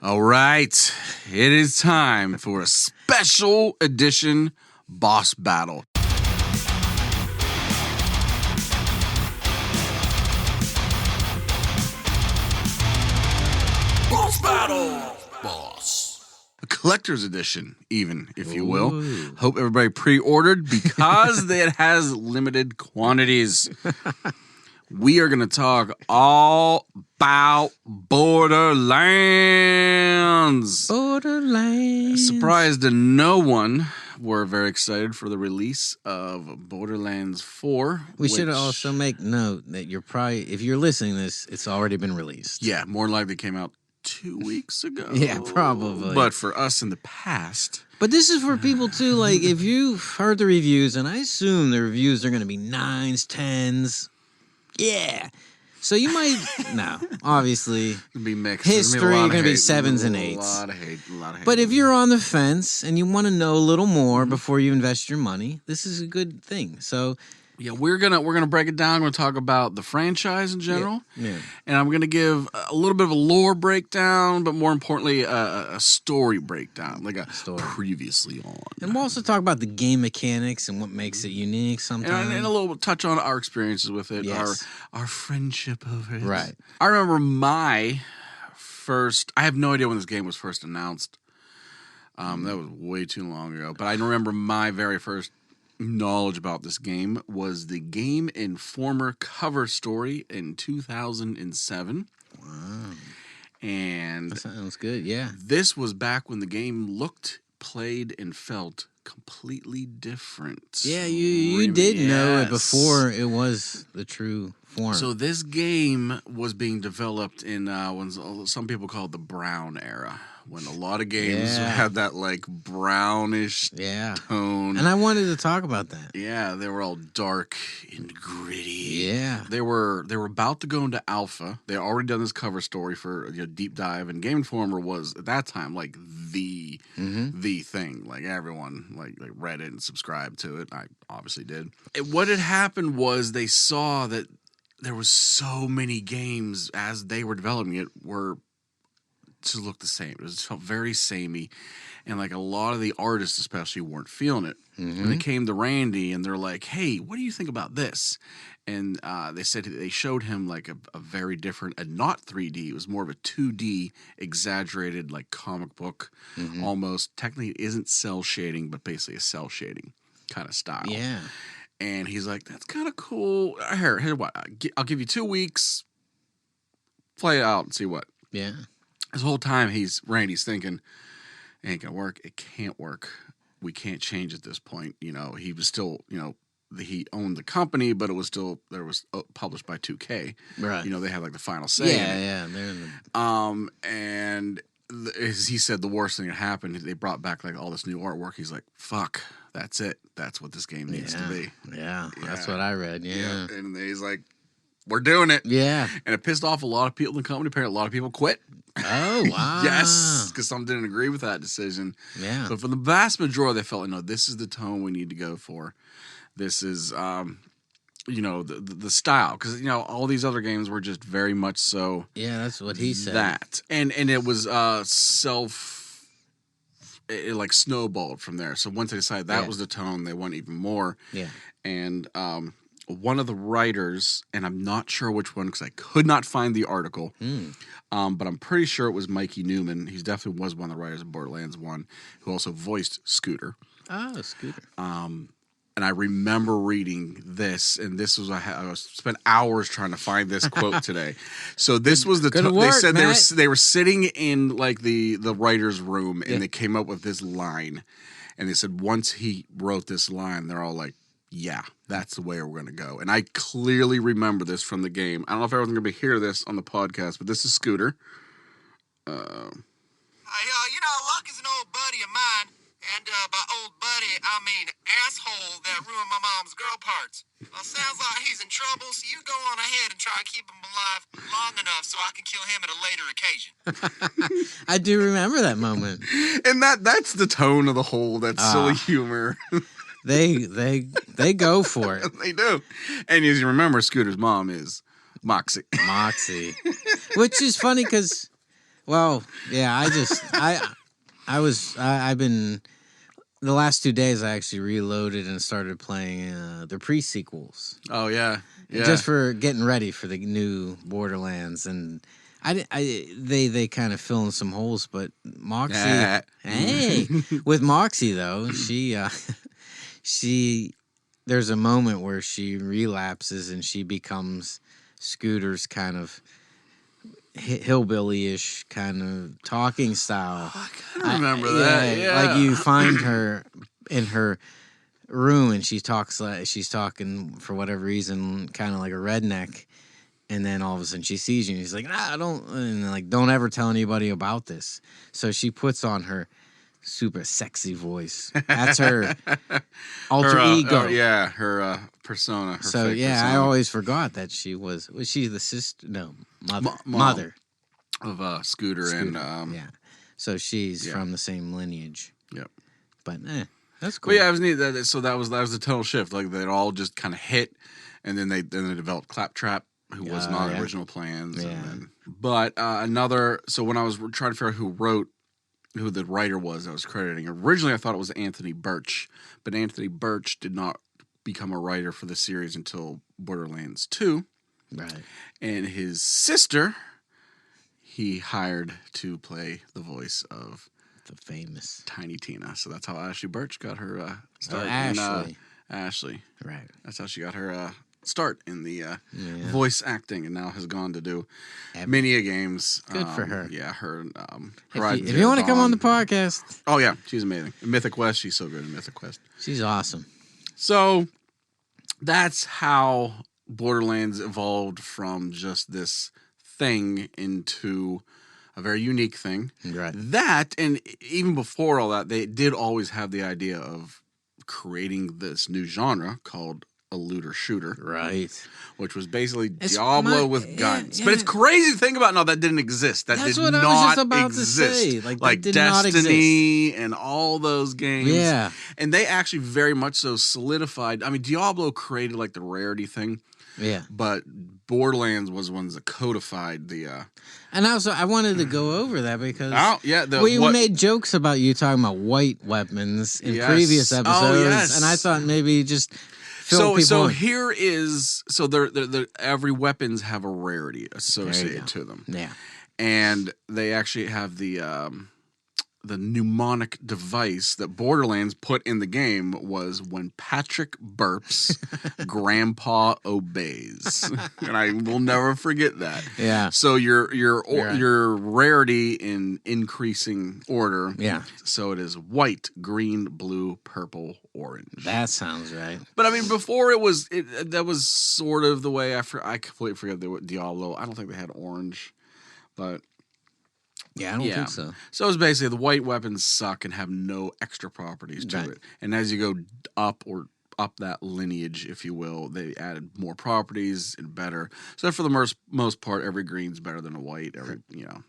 All right, it is time for a special edition boss battle. Boss battle! Boss. A collector's edition, even, if you will. Ooh. Hope everybody pre-ordered because it has limited quantities. We are going to talk all about Borderlands. Borderlands. Surprise to no one, we're very excited for the release of Borderlands 4. We should also make note that you're probably, if you're listening to this, it's already been released. Yeah, more likely came out 2 weeks ago. Yeah, probably. But for us in the past. But this is for people too, like if you've heard the reviews, and I assume the reviews are going to be 9s, 10s. Yeah. So you might, no, obviously. It'll be mixed. History going to be 7s and 8s. A lot of hate. But if you're on the fence and you want to know a little more before you invest your money, this is a good thing. So yeah, we're gonna break it down. We're gonna talk about the franchise in general, yeah. And I'm gonna give a little bit of a lore breakdown, but more importantly, a story breakdown, like a Story. Previously on. And we'll also talk about the game mechanics and what makes it unique sometimes. And a little touch on our experiences with it, Yes. our friendship over it. Right. I remember my first. I have no idea when this game was first announced. That was way too long ago. But I remember my very first knowledge about this game was the Game Informer cover story in 2007. Wow. And That sounds good, yeah. this was back when the game looked, played, and felt completely different. Yeah, you did know it Yes. before it was the true form. So this game was being developed in when some people call it the brown era, when a lot of games Yeah. had that like brownish yeah. tone. And I wanted to talk about that. Yeah, they were all dark and gritty. Yeah. They were about to go into alpha. They had already done this cover story for deep dive, and Game Informer was at that time like the thing. Like everyone like read it and subscribed to it. I obviously did. What had happened was they saw that there was so many games as they were developing it were to look the same. It felt very samey, and like a lot of the artists especially weren't feeling it. And they came to Randy and they're like, "Hey, what do you think about this?" And they said they showed him like a very different, not 3D. It was more of a 2D exaggerated like comic book, almost. Technically, it isn't cell shading, but basically a cell shading kind of style. Yeah. And he's like, "That's kind of cool. Here, what? I'll give you 2 weeks. Play it out and see what." Yeah. This whole time, Randy's thinking, "It ain't gonna work. It can't work. We can't change at this point." You know, he was still, he owned the company, but it was still published by 2K. Right. You know, they had like the final say. Yeah. They're in the... And as he said, the worst thing that happened, they brought back like all this new artwork. He's like, "Fuck, that's it. That's what this game needs to be." Yeah. That's what I read. Yeah. And he's like, "We're doing it." Yeah. And it pissed off a lot of people in the company. Apparently, a lot of people quit. Oh, wow. Yes, because some didn't agree with that decision. Yeah. But for the vast majority, they felt like, no, this is the tone we need to go for. This is, the style. Because, all these other games were just very much so Yeah, that's what he said. that. And it was it like snowballed from there. So once they decided that was the tone, they went even more. Yeah. And one of the writers, and I'm not sure which one because I could not find the article, but I'm pretty sure it was Mikey Newman. He definitely was one of the writers of Borderlands 1, who also voiced Scooter. Oh, Scooter. And I remember reading this, and this was I spent hours trying to find this quote today. So this was Good they work, said Matt. they were sitting in like the writer's room, and they came up with this line, and they said once he wrote this line, they're all like, "Yeah, that's the way we're going to go." And I clearly remember this from the game. I don't know if everyone's going to be hear this on the podcast, but this is Scooter. Luck is an old buddy of mine. And by old buddy, I mean asshole that ruined my mom's girl parts. Well, sounds like he's in trouble, so you go on ahead and try and keep him alive long enough so I can kill him at a later occasion. I do remember that moment. And that's the tone of the whole, that silly humor. They go for it. They do. And as you remember, Scooter's mom is Moxie. Moxie. Which is funny because Well, yeah, I've been the last 2 days I actually reloaded and started playing the pre-sequels. Oh yeah, yeah. Just for getting ready for the new Borderlands, and they kind of fill in some holes, but Moxie, hey, with Moxie though, she there's a moment where she relapses and she becomes Scooter's kind of hillbilly-ish kind of talking style. I kind of remember that. Yeah, like you find her in her room and she's talking for whatever reason, kind of like a redneck. And then all of a sudden she sees you and she's like, don't ever tell anybody about this. So she puts on her super sexy voice. That's her alter ego. Her persona. Her So fake yeah, persona. I always forgot that was she the sister? No, mother. Mother of Scooter and yeah. So she's yeah. from the same lineage. Yep. But that's cool. But yeah, it was neat. So that was the total shift. Like they all just kind of hit, and then they developed Claptrap, who was not original plans. Yeah. And then, but another. So when I was trying to figure out who the writer was, I was crediting. Originally, I thought it was Anthony Birch, but Anthony Birch did not become a writer for the series until Borderlands 2. Right. And his sister, he hired to play the voice of The famous Tiny Tina. So that's how Ashley Birch got her start. Ashley. Ashley. Right. That's how she got her start in the voice acting, and now has gone to do many games. Good for her. Yeah, her. If you want to come on the podcast. Oh, yeah, she's amazing. In Mythic Quest, she's so good in Mythic Quest. She's awesome. So that's how Borderlands evolved from just this thing into a very unique thing. Right. That, and even before all that, they did always have the idea of creating this new genre called a looter shooter. Right. Which was basically Diablo with guns. Yeah. But it's crazy to think about now that didn't exist. That's did what not I was just about exist. To say. Like did Destiny and all those games. Yeah. And they actually very much so solidified. I mean, Diablo created like the rarity thing. Yeah. But Borderlands was ones that codified the and also I wanted to go over that because we made jokes about you talking about white weapons in previous episodes, and I thought maybe just so here is they're every weapons have a rarity associated to them. Yeah. And they actually have the mnemonic device that Borderlands put in the game was when Patrick burps, Grandpa obeys. And I will never forget that. Yeah. So your rarity in increasing order. Yeah. So it is white, green, blue, purple, orange. That sounds right. But I mean, before that was sort of the way I completely forget Diablo. I don't think they had orange, but. Yeah, I don't think so. So it's basically the white weapons suck and have no extra properties to it. And as you go up that lineage, if you will, they added more properties and better. So for the most part, every green's better than a white.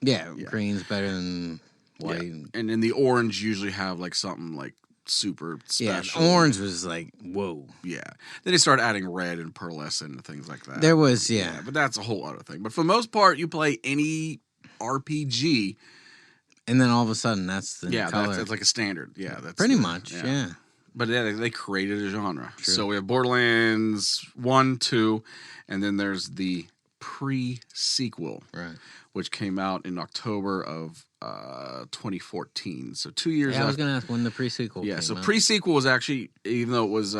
Yeah, green's better than white. Yeah. And then the orange usually have like something like super special. Yeah, orange was like, whoa. Yeah. Then they started adding red and pearlescent and things like that. There was, but that's a whole other thing. But for the most part, you play any RPG, and then all of a sudden that's the color. That's like a standard. Yeah, that's pretty much. Yeah. But they created a genre. True. So we have Borderlands 1, 2, and then there's the pre-sequel, right, which came out in October of 2014. So 2 years. Yeah, I was going to ask when the pre-sequel. Yeah, so pre-sequel was actually, even though it was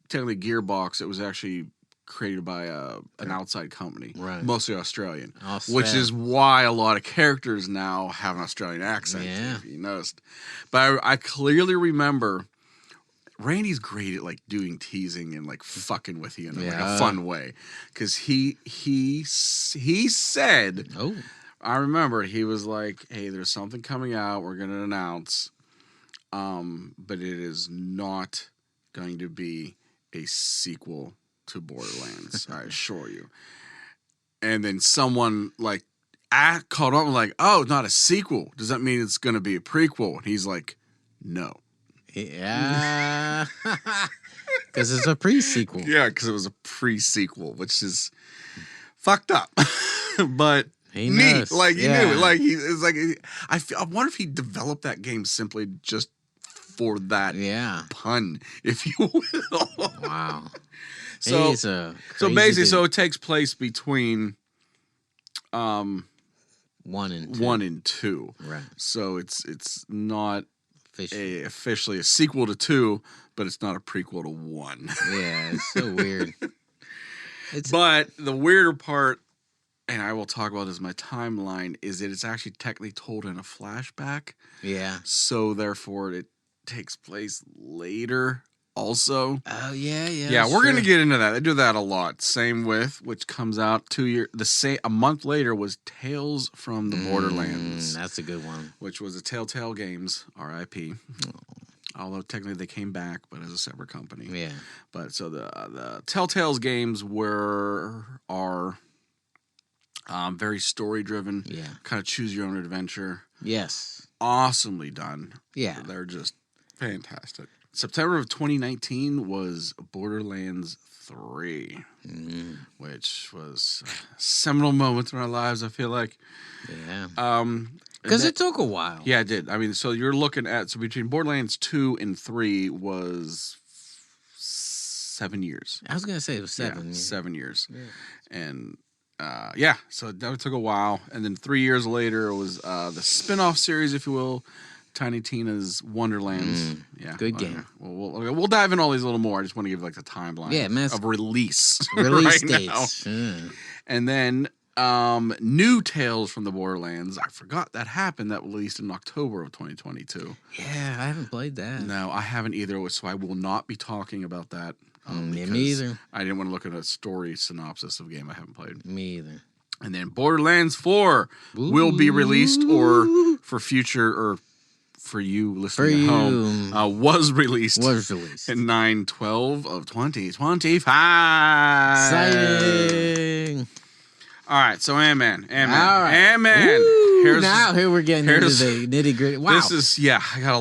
technically Gearbox, it was actually created by an outside company, right, mostly Australian, which is why a lot of characters now have an Australian accent, if you noticed. But I clearly remember Randy's great at like doing teasing and like fucking with you in like a fun way, because he said, I remember he was like, hey, there's something coming out we're gonna announce, but it is not going to be a sequel to Borderlands, I assure you. And then someone like caught up and like, oh, not a sequel. Does that mean it's going to be a prequel? And he's like, no. Yeah. Because it's a pre-sequel. Yeah, because it was a pre-sequel, which is fucked up. But He neat. knows. Like he Yeah. knew. Like it's like I wonder if he developed that game simply just for that Yeah. pun, if you will. Wow. So He's a so crazy basically, dude. so it takes place between 1 and 2. 1 and 2. Right. So it's not Officially. officially a sequel to 2, but it's not a prequel to 1. Yeah, it's so weird. But the weirder part, and I will talk about as my timeline, is that it's actually technically told in a flashback. Yeah. So therefore, it takes place later. Also, Oh yeah. yeah, we're gonna get into that. They do that a lot. Same with which comes out a month later was Tales from the Borderlands, That's a good one. which was a Telltale Games, R.I.P. Although technically they came back, but as a separate company. Yeah. But so the Telltale's games are very story driven. Yeah. Kind of choose your own adventure. Yes. Awesomely done. Yeah. They're just fantastic. September of 2019 was Borderlands 3, which was a seminal moment in our lives, I feel like. Yeah. Because it took a while. Yeah, it did. I mean, so you're looking at, so between Borderlands 2 and 3 was 7 years. I was gonna say it was 7. Yeah, Yeah. 7 years. Yeah. And so that took a while. And then 3 years later, it was the spin-off series, if you will, Tiny Tina's Wonderlands. Yeah, Good game. We'll dive in all these a little more. I just want to give like the timeline of release. Release right dates. now. And then new Tales from the Borderlands. I forgot that happened. That released in October of 2022. Yeah, I haven't played that. No, I haven't either. So I will not be talking about that. Me either. I didn't want to look at a story synopsis of a game I haven't played. Me either. And then Borderlands 4 will be released, or for future, or for you listening at home, was released in 9/12 of 2025. Exciting. All right, so Ant-Man. All right. Ant-Man. Here we're getting into the nitty gritty. Wow. This is, I got a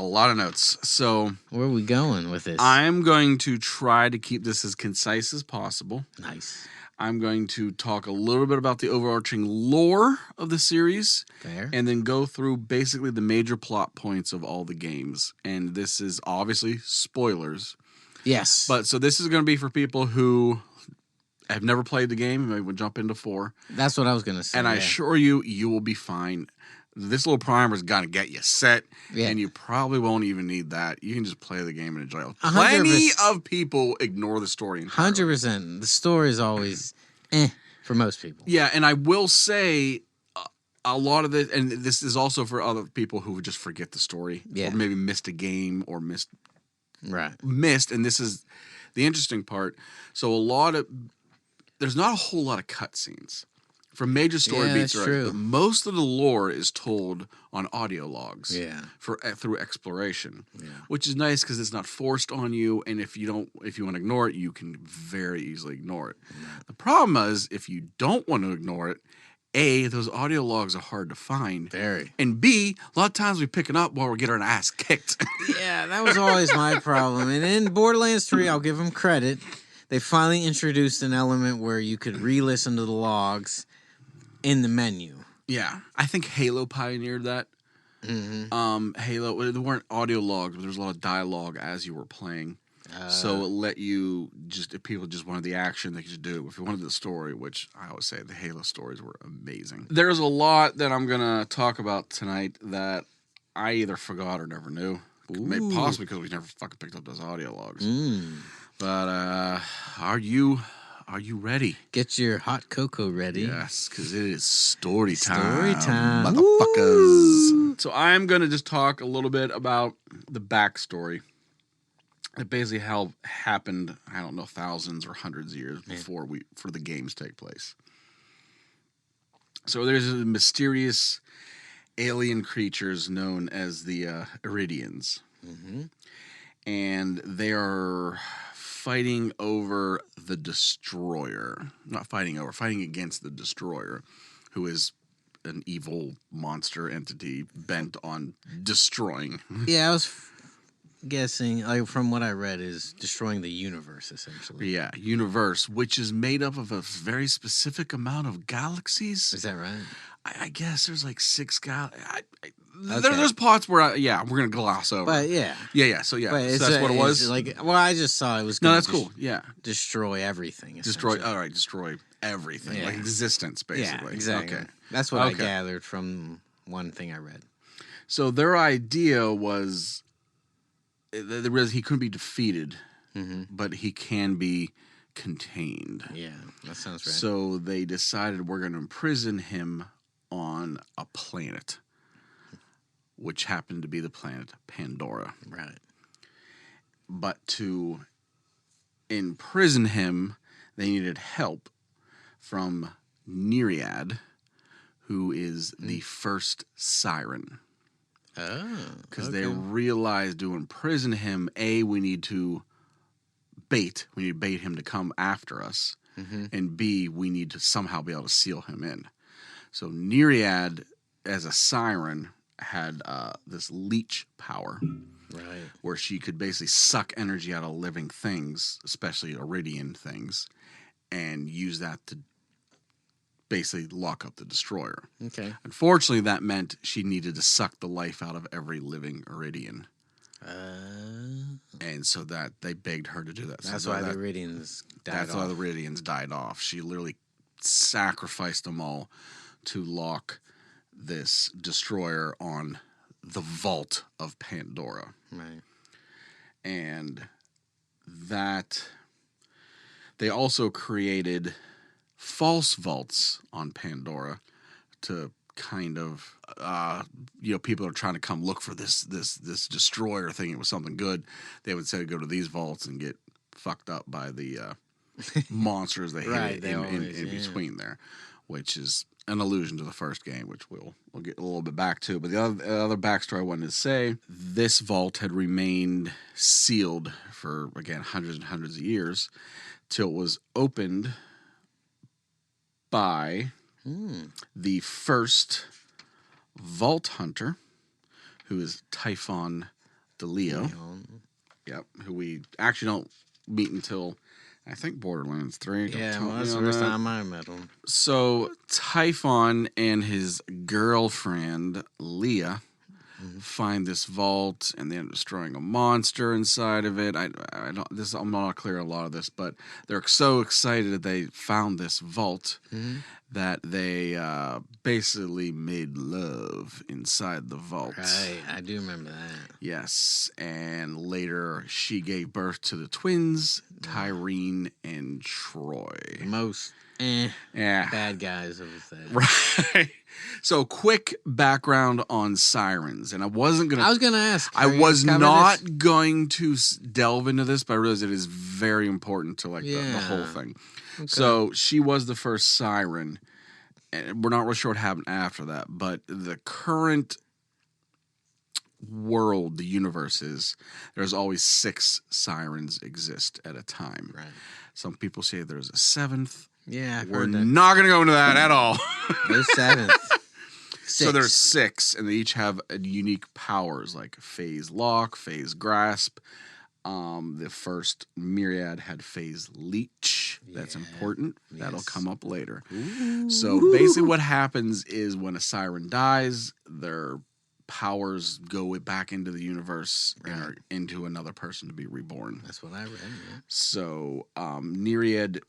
lot of notes. So where are we going with this? I'm going to try to keep this as concise as possible. Nice. I'm going to talk a little bit about the overarching lore of the series. Fair. And then go through basically the major plot points of all the games. And this is obviously spoilers. Yes. But so this is going to be for people who have never played the game. Maybe we'll jump into 4. That's what I was going to say. And I assure you, you will be fine. This little primer is going to get you set. Yeah. And you probably won't even need that. You can just play the game and enjoy it. Plenty of people ignore the story entirely. 100%. The story is always for most people. Yeah, and I will say a lot of this, and this is also for other people who just forget the story. Yeah. Or maybe missed a game or missed. And this is the interesting part. So there's not a whole lot of cutscenes. For major story beats, that's true. Most of the lore is told on audio logs. Yeah. Through exploration, which is nice because it's not forced on you, and if you want to ignore it, you can very easily ignore it. The problem is if you don't want to ignore it, A, those audio logs are hard to find. Very. And B, a lot of times we pick it up while we're getting our ass kicked. Yeah, that was always my problem. And in Borderlands 3, I'll give them credit. They finally introduced an element where you could re-listen to the logs in the menu. Yeah. I think Halo pioneered that. Mm-hmm. Halo, there weren't audio logs, but there was a lot of dialogue as you were playing. So it let you if people just wanted the action, they could just do it. If you wanted the story, which I always say the Halo stories were amazing. There's a lot that I'm going to talk about tonight that I either forgot or never knew. Maybe possibly because we never fucking picked up those audio logs. But are you ready? Get your hot cocoa ready. Yes, because it is story time. Story time. Motherfuckers. Woo! So I'm going to just talk a little bit about the backstory. It basically happened, I don't know, thousands or hundreds of years before for the games take place. So there's mysterious alien creatures known as the Iridians. Mm-hmm. And they are fighting over the Destroyer. Fighting against the Destroyer, who is an evil monster entity bent on destroying. Yeah, I was guessing, like from what I read, is destroying the universe essentially. Yeah, universe, which is made up of a very specific amount of galaxies. Is that right? I guess there's like 6 Okay. There's parts where we're gonna gloss over. But yeah. Yeah. So But so that's what it was. Like, well, I just saw it was. No, Gonna that's cool. Yeah, destroy everything. destroy. essentially. All right, destroy everything, Yeah. like existence, basically. Yeah, exactly. Okay. That's what I Okay. gathered from one thing I read. So their idea was he couldn't be defeated, but he can be contained. Yeah, that sounds right. So they decided we're going to imprison him on a planet, which happened to be the planet Pandora. Right. But to imprison him, they needed help from Nereid, who is the first siren. Oh. Because they realized to imprison him, we need to bait him to come after us, and B, we need to somehow be able to seal him in. So Nereid, as a siren, had this leech power, right, where she could basically suck energy out of living things, especially Iridian things, and use that to basically lock up the destroyer. Okay. Unfortunately, that meant she needed to suck the life out of every living Iridian. And so that they begged her to do that. That's so why the Iridians died That's off. why the Iridians died off. She literally sacrificed them all to lock this destroyer on the vault of Pandora. Right. And that they also created false vaults on Pandora to kind of people are trying to come look for this destroyer thinking it was something good. They would say go to these vaults and get fucked up by the monsters they hit in between there, which is an allusion to the first game, which we'll get a little bit back to. But the other backstory I wanted to say, this vault had remained sealed for, again, hundreds and hundreds of years till it was opened by the first vault hunter, who is Typhon DeLeo. Yep, who we actually don't meet until, I think, Borderlands 3. Yeah, well, that's the first time I met him. So Typhon and his girlfriend, Leah, find this vault, and they end up destroying a monster inside of it. I'm not clear on a lot of this, but they're so excited that they found this vault that they basically made love inside the vault. Right, I do remember that. Yes, and later she gave birth to the twins, Tyrene and Troy. Most bad guys of that. Right. So, quick background on sirens, and I was gonna ask. I was not going to delve into this, but I realized it is very important to the whole thing. Okay. So she was the first siren, and we're not really sure what happened after that. But the current world, the universe is, there's always 6 sirens exist at a time. Right. Some people say there's a 7th. Yeah, we're not going to go into that at all. There's 7th. 6. So there's 6, and they each have unique powers like phase lock, phase grasp. The first Myriad had phase leech. That's important. Yes. That'll come up later. Ooh. So basically what happens is when a siren dies, their powers go back into the universe and are into another person to be reborn. That's what I read. Yeah. So Nereid,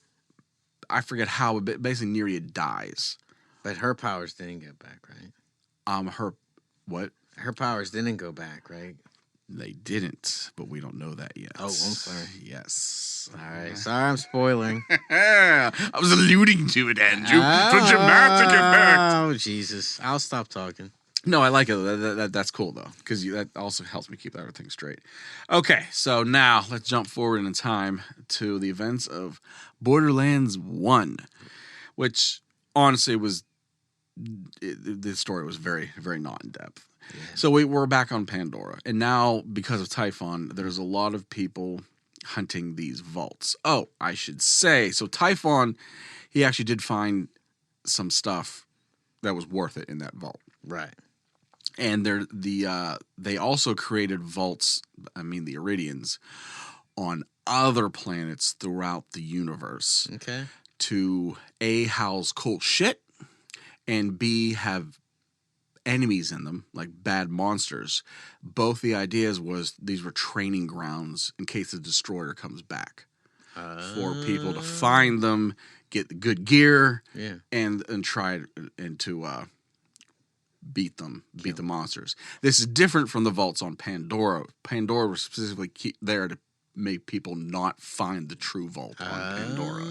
I forget how, but basically Nereid dies. But her powers didn't get back, right? Her what? Her powers didn't go back, right? They didn't, but we don't know that yet. Oh, I'm sorry. Yes. All right. Sorry, I'm spoiling. I was alluding to it, Andrew, for dramatic effect. Oh, Jesus. I'll stop talking. No, I like it. That's cool, though, because that also helps me keep everything straight. Okay, so now let's jump forward in time to the events of Borderlands 1, which honestly the story was very, very not in depth. Yeah. So we're back on Pandora, and now because of Typhon, there's a lot of people hunting these vaults. Oh, I should say, so Typhon, he actually did find some stuff that was worth it in that vault. Right. And they also created vaults, I mean the Iridians, on other planets throughout the universe Okay. to A, house cool shit, and B, have enemies in them, like bad monsters. Both the ideas was these were training grounds in case the destroyer comes back. For people to find them, get the good gear, Yeah. and try and to beat the monsters. This is different from the vaults on Pandora. Pandora was specifically there to make people not find the true vault on Pandora.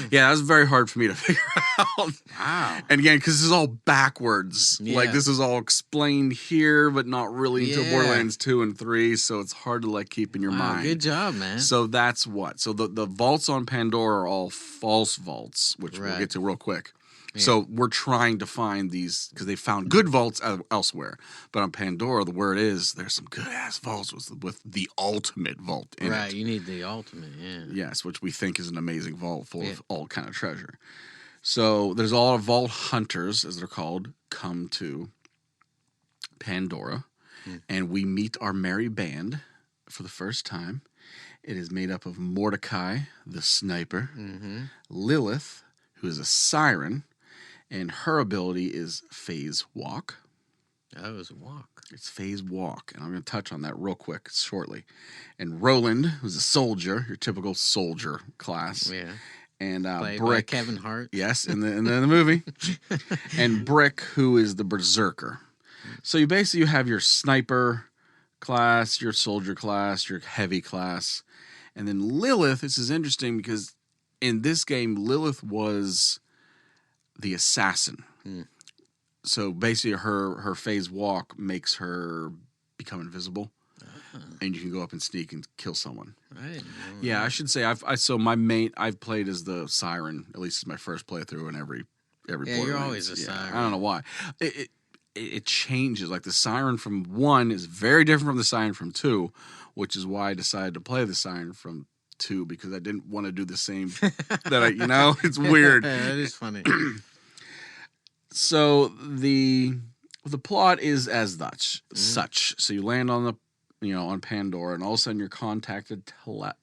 Yeah, that was very hard for me to figure out. Wow. And again, because this is all backwards. Yeah. Like, this is all explained here, but not really until Yeah. Borderlands 2 and 3, so it's hard to, like, keep in your mind. Good job, man. So that's what. So the vaults on Pandora are all false vaults, which we'll get to real quick. Yeah. So we're trying to find these, because they found good vaults elsewhere. But on Pandora, the word is there's some good-ass vaults with the ultimate vault in it. Right, you need the ultimate, yeah. Yes, which we think is an amazing vault full of all kind of treasure. So there's all of vault hunters, as they're called, come to Pandora. And we meet our merry band for the first time. It is made up of Mordecai, the sniper, Lilith, who is a siren, and her ability is phase walk. Oh, it was a walk. It's phase walk, and I'm going to touch on that real quick shortly. And Roland, who's a soldier, your typical soldier class. Yeah. And Played Brick, by Kevin Hart. yes, in the movie, and Brick, who is the berserker. So you basically have your sniper class, your soldier class, your heavy class, and then Lilith. This is interesting because in this game, Lilith was the assassin. So basically, her phase walk makes her become invisible, and you can go up and sneak and kill someone. Right. Yeah, I should say I've played as the siren. At least it's my first playthrough in every. Yeah, Borderlands. you're always a siren. I don't know why. It changes. Like the siren from 1 is very different from the siren from 2, which is why I decided to play the siren from 2, because I didn't want to do the same. It's weird. That is funny. So the plot is as such. So you land on on Pandora, and all of a sudden you're contacted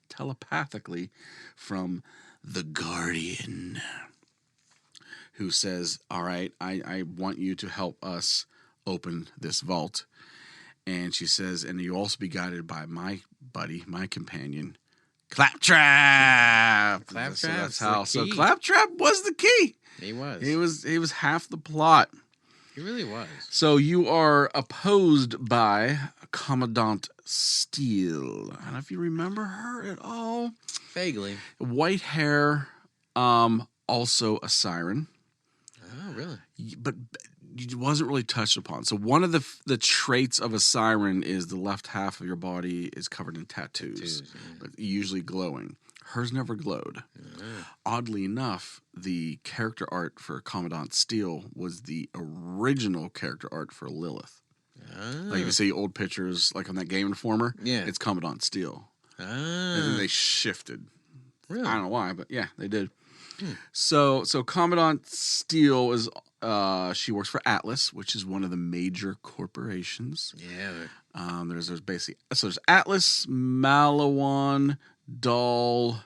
telepathically from the Guardian, who says, all right, I want you to help us open this vault. And she says, and you also be guided by my buddy, my companion, Claptrap. So Claptrap was the key. He was. He was half the plot. He really was. So you are opposed by Commandant Steele. I don't know if you remember her at all. Vaguely. White hair, also a siren. Oh, really? But it wasn't really touched upon. So one of the traits of a siren is the left half of your body is covered in tattoos. But usually glowing. Hers never glowed. Oddly enough, the character art for Commandant Steele was the original character art for Lilith. Like you see old pictures, like on that Game Informer. Yeah, it's Commandant Steele. And then they shifted. Really? I don't know why, but yeah, they did. So Commandant Steele is she works for Atlas, which is one of the major corporations. Yeah. There's basically there's Atlas, Malawan, Dahl,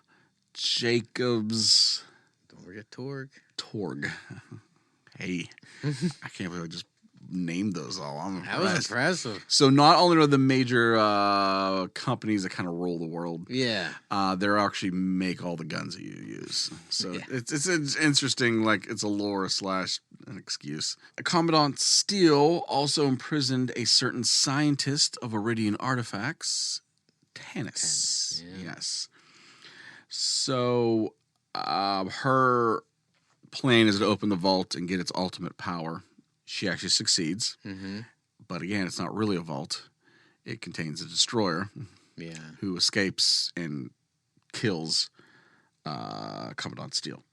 Jacobs. Don't forget Torg. Hey, I can't believe I just named those all. That was impressive. So not only are the major companies that kind of rule the world, they actually make all the guns that you use. So it's interesting. Like it's a lore / an excuse. Commandant Steele also imprisoned a certain scientist of Iridian artifacts, Tannis. Yes. So her plan is to open the vault and get its ultimate power. She actually succeeds. But again, it's not really a vault. It contains a destroyer who escapes and kills Commandant Steele.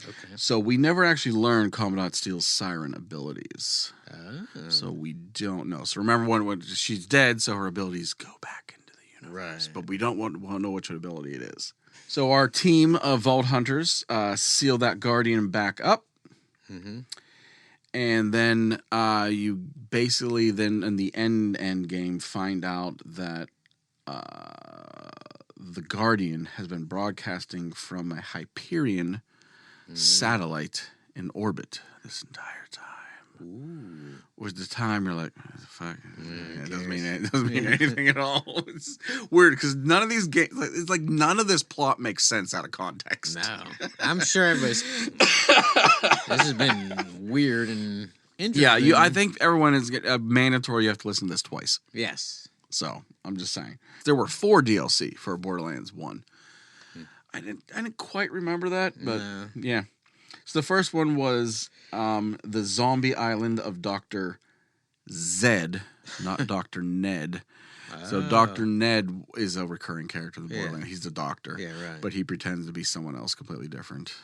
Okay. So we never actually learned Commandant Steele's siren abilities. So we don't know. So remember when she's dead, so her abilities go back into the universe. Right. But we don't want to know which ability it is. So our team of Vault Hunters seal that Guardian back up. And then you basically then in the end game find out that the Guardian has been broadcasting from a Hyperion satellite in orbit this entire time. Ooh. Which the time you're like, fuck, it doesn't mean cares? anything at all. It's weird because none of these games, it's like none of this plot makes sense out of context. No, I'm sure everybody's. This has been weird and interesting. Yeah, I think everyone is mandatory. You have to listen to this twice. Yes. So I'm just saying there were 4 DLC for Borderlands 1. I didn't quite remember that, but yeah. So the first one was the zombie island of Dr. Zed, not Dr. Ned. So Dr. Ned is a recurring character in the Borderlands. He's the doctor. Yeah, right. But he pretends to be someone else completely different.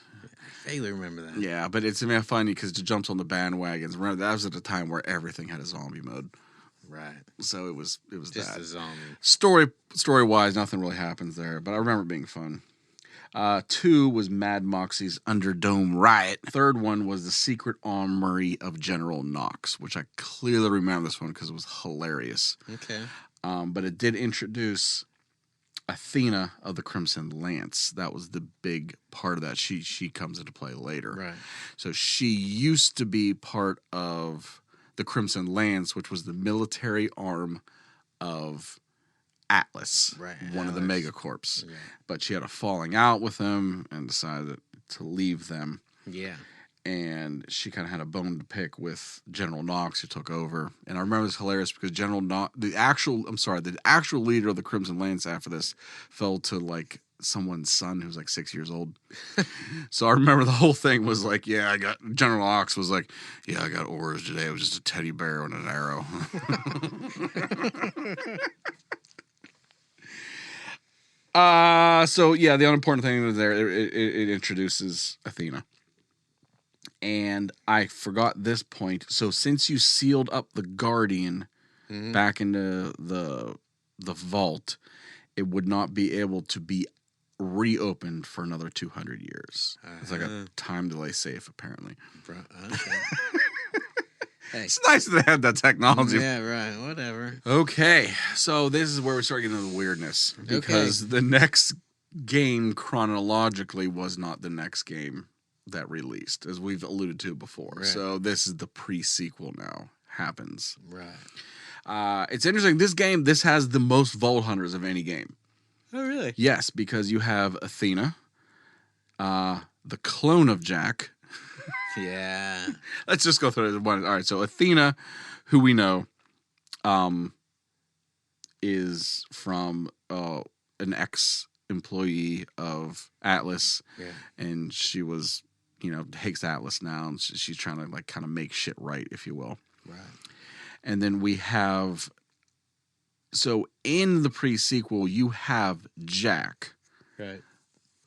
I vaguely remember that. Yeah, but it's funny because it jumps on the bandwagons. Remember, that was at a time where everything had a zombie mode. Right. So it was Just that. a zombie. Story-wise, nothing really happens there, but I remember it being fun. 2 was Mad Moxie's Underdome Riot. 3rd one was the Secret Armory of General Knox, which I clearly remember this one because it was hilarious. Okay. But it did introduce Athena of the Crimson Lance. That was the big part of that. She comes into play later. Right. So she used to be part of the Crimson Lance, which was the military arm of Atlas, Right, one of the megacorps. Yeah. But she had a falling out with him and decided to leave them. Yeah. And she kind of had a bone to pick with General Knox, who took over. And I remember this hilarious because General Knox, the actual leader of the Crimson Lance after this fell to like someone's son who was like 6 years old. So I remember the whole thing was like, General Knox was like, yeah, I got orders today. It was just a teddy bear and an arrow. So yeah, the unimportant thing is there, it introduces Athena. And I forgot this point. So since you sealed up the Guardian back into the vault, it would not be able to be reopened for another 200 years. It's like a time delay safe, apparently. Okay. Hey. It's nice that they had that technology. Yeah, right. Whatever. Okay, so this is where we start getting into the weirdness. Because the next game chronologically was not the next game that released, as we've alluded to before. Right. So this is the pre-sequel now happens. Right. It's interesting. This has the most Vault Hunters of any game. Oh, really? Yes, because you have Athena, the clone of Jack. Yeah. Let's just go through it one. All right, so Athena, who we know, is from an ex-employee of Atlas, and she was, hates Atlas now, and she's trying to like kind of make shit right, if you will. Right. And then we have, so in the pre-sequel, you have Jack, Right.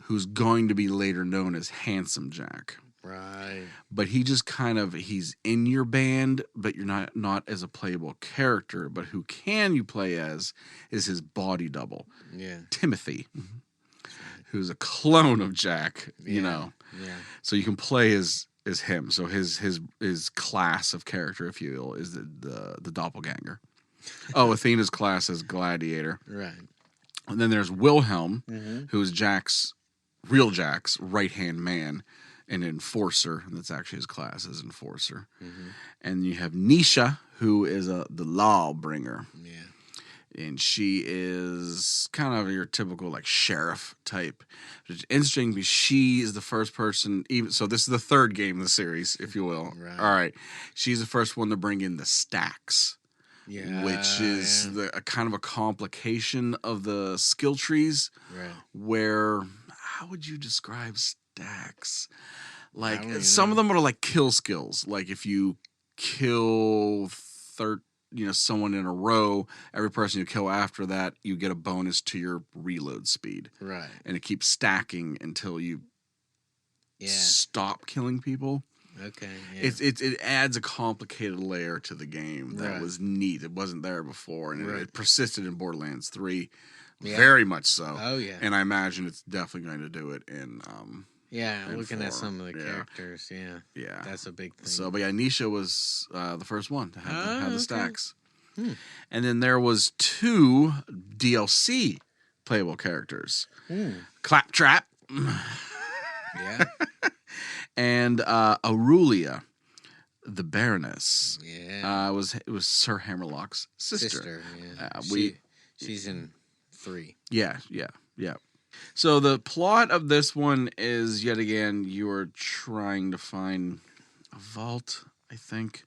who's going to be later known as Handsome Jack. Right. But he just he's in your band, but you're not as a playable character. But who can you play as is his body double. Yeah. Timothy, who's a clone of Jack, Yeah. So you can play as him. So his class of character, if you will, is the doppelganger. Oh, Athena's class is gladiator. Right. And then there's Wilhelm, who is Jack's right-hand man. An enforcer, and that's actually his class as enforcer. And you have Nisha, who is the law bringer. Yeah. And she is kind of your typical like sheriff type. It's interesting because she is the first person, so this is the 3rd game of the series, if you will. Right. All right. She's the first one to bring in the stacks. Yeah. Which is a kind of a complication of the skill trees. Right. Where, how would you describe stacks? Like Some of them are like kill skills. Like if you kill someone in a row, every person you kill after that, you get a bonus to your reload speed. Right. And it keeps stacking until you stop killing people. Okay. Yeah. It adds a complicated layer to the game that was neat. It wasn't there before, and it persisted in Borderlands 3 very much so. Oh yeah. And I imagine it's definitely going to do it in Yeah, and looking at 4. some of the Yeah. characters, Yeah. that's a big thing. So, but yeah, Nisha was the first one to have the okay. stacks. Hmm. And then there was 2 DLC playable characters. Claptrap Yeah, and Aurelia, the Baroness. yeah. It was Sir Hammerlock's sister. Yeah. She's in 3. Yeah. So the plot of this one is yet again you are trying to find a vault, I think.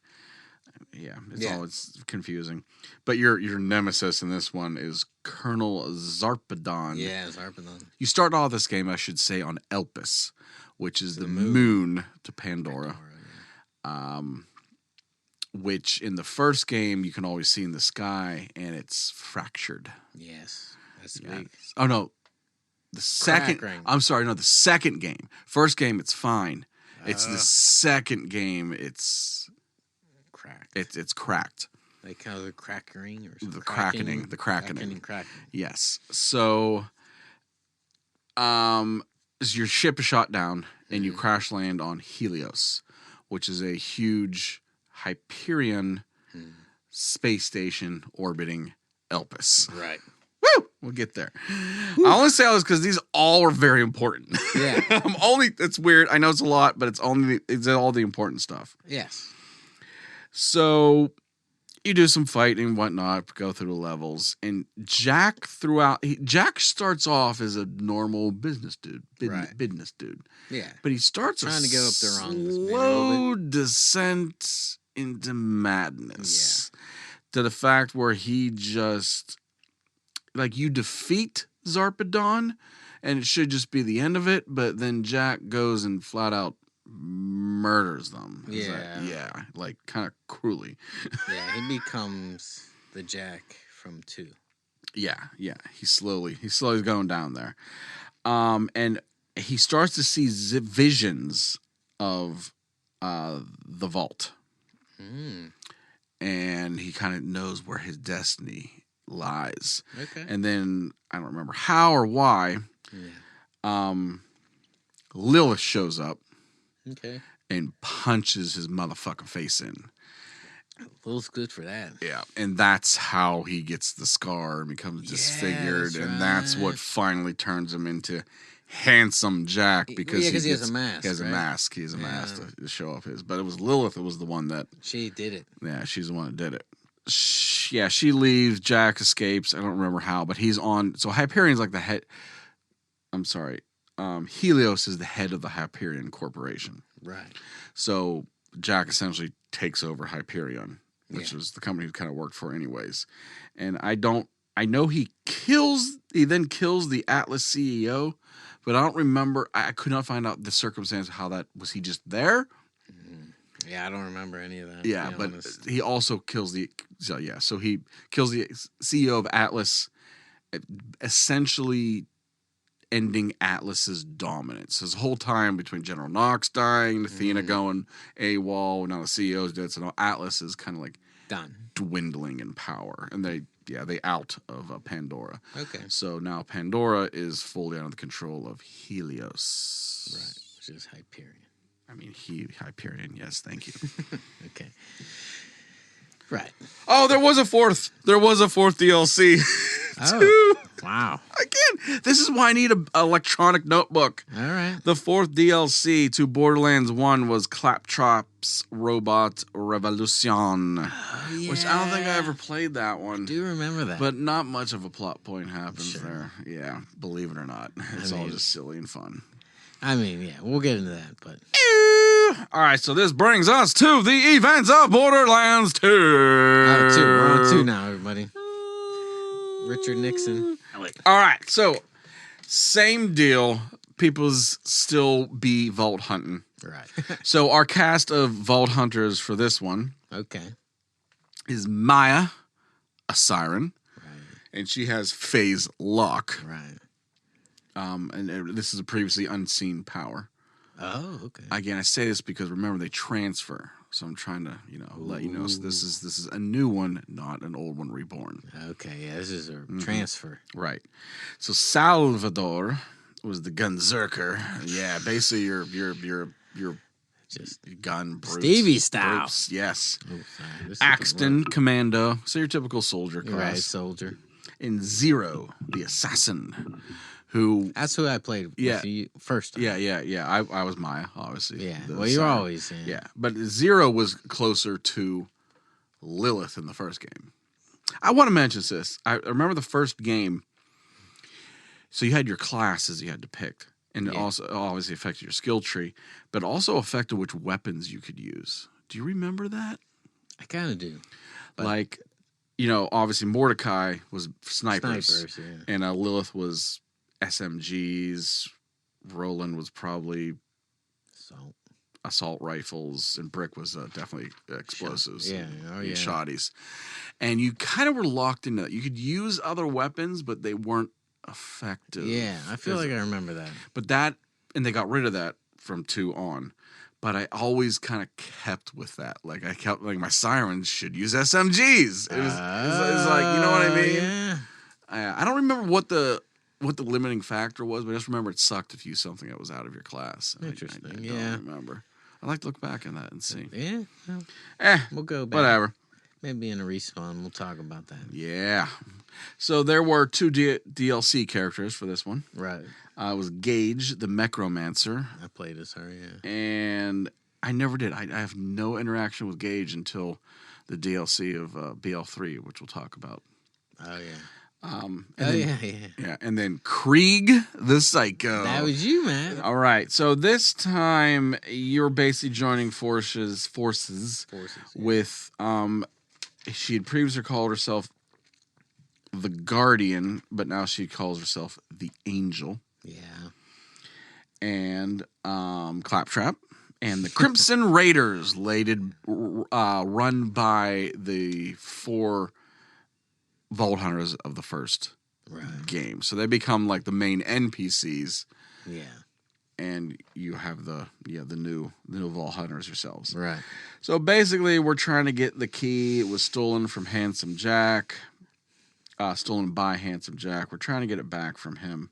Yeah, it's confusing. But your nemesis in this one is Colonel Zarpedon. Yeah, Zarpedon. You start off this game, I should say, on Elpis, which is the moon to Pandora. Which in the first game you can always see in the sky, and it's fractured. Yes, that's big. Oh no, the second. Crackling. I'm sorry, no, the second game. First game, it's fine. It's the second game. It's cracked. It's cracked. Like kind of the crackering or The crackening. Cracking. Yes. So, your ship is shot down, and you crash land on Helios, which is a huge Hyperion space station orbiting Elpis. Right. Woo! We'll get there. I only say all this because these all are very important. Yeah. It's weird. I know it's a lot, but it's all the important stuff. Yes. So you do some fighting and whatnot, go through the levels, and Jack starts off as a normal business dude. Business dude. Yeah. But he starts trying to go up the wrong slow descent into madness. Yeah. To the fact where he just, like, you defeat Zarpedon, and it should just be the end of it, but then Jack goes and flat out murders them. Like kind of cruelly. Yeah, he becomes the Jack from 2. Yeah. He's slowly going down there. And he starts to see visions of the vault. And he kind of knows where his destiny lies. Okay. And then I don't remember how or why. Lilith shows up. Okay. And punches his motherfucking face in. Lilith's good for that. Yeah, and that's how he gets the scar and becomes disfigured, that's what finally turns him into handsome Jack because he has a mask. He has a mask. He has a mask to show off his. But it was Lilith. It was the one that she did it. Yeah, she's the one that did it. She leaves. Jack escapes. I don't remember how, but he's on. So Hyperion's like the head. I'm sorry. Helios is the head of the Hyperion Corporation. Right. So Jack essentially takes over Hyperion, which was the company he kind of worked for anyways. And I know he then kills the Atlas CEO, but I don't remember. I could not find out the circumstance of how that was. He just there? Yeah, I don't remember any of that. Yeah, but he also kills so he kills the CEO of Atlas, essentially ending Atlas's dominance. His whole time between General Knox dying, Athena going AWOL, now the CEO's dead, so now Atlas is kind of like done, dwindling in power, and they out of Pandora. Okay, so now Pandora is fully under the control of Helios, right, which is Hyperion. I mean, Hyperion. Yes, thank you. Okay. Right. Oh, there was a fourth DLC. Oh, wow. Again, this is why I need an electronic notebook. All right. The fourth DLC to Borderlands 1 was Claptrap's Robot Revolution, which I don't think I ever played that one. I do remember that. But not much of a plot point happens there. Yeah, believe it or not. It's all just silly and fun. I mean, yeah, we'll get into that, but... All right, so this brings us to the events of Borderlands 2. We're on 2 now, everybody. Richard Nixon. All right, so same deal. People's still be vault hunting. Right. So our cast of vault hunters for this one is Maya, a siren. Right. And she has phase lock. Right. And this is a previously unseen power. Oh, okay. Again, I say this because remember they transfer, so I'm trying to let you know. So this is a new one, not an old one reborn. Okay, yeah, this is a transfer. Right. So Salvador, was the Gunzerker. Yeah, basically your Just gun brutes. Stevie style. Brutes, yes. Oh, sorry. This is Axton, Commando. So your typical soldier the class. right soldier. And Zero, the assassin, who That's who I played with you first time. Yeah. I was Maya, obviously. Yeah. the Well, you're siren. always Yeah, but Zero was closer to Lilith in the first game. I want to mention this. I remember the first game. So you had your classes you had to pick, and it also obviously affected your skill tree, but also affected which weapons you could use. Do you remember that? I kind of do. But Like, obviously Mordecai was snipers yeah. and Lilith was SMGs. Roland was probably assault rifles, and Brick was definitely explosives. Yeah, and shotties. And you kind of were locked into that. You could use other weapons, but they weren't effective. Yeah, I feel like I remember that. But and they got rid of that from 2 on. But I always kind of kept with that. Like, I kept, like, my sirens should use SMGs. It was like, you know what I mean? Yeah. I don't remember what the limiting factor was, but I just remember it sucked if you used something that was out of your class. Interesting, I don't remember. I'd like to look back on that and see. Yeah. Well, we'll go back. Whatever. Maybe in a respawn, we'll talk about that. Yeah. So there were 2 DLC characters for this one. Right. It was Gage, the Necromancer. I played as her, yeah. And I never did. I have no interaction with Gage until the DLC of BL3, which we'll talk about. Oh, yeah. Yeah. And then Krieg, the Psycho. That was you, man. All right. So this time you're basically joining forces with she had previously called herself the Guardian, but now she calls herself the Angel. Yeah. And Claptrap and the Crimson Raiders, run by the 4 Vault Hunters of the first game. So they become like the main NPCs. Yeah. And you have the new Vault Hunters yourselves. Right. So basically we're trying to get the key. It was stolen from Handsome Jack. Stolen by Handsome Jack. We're trying to get it back from him.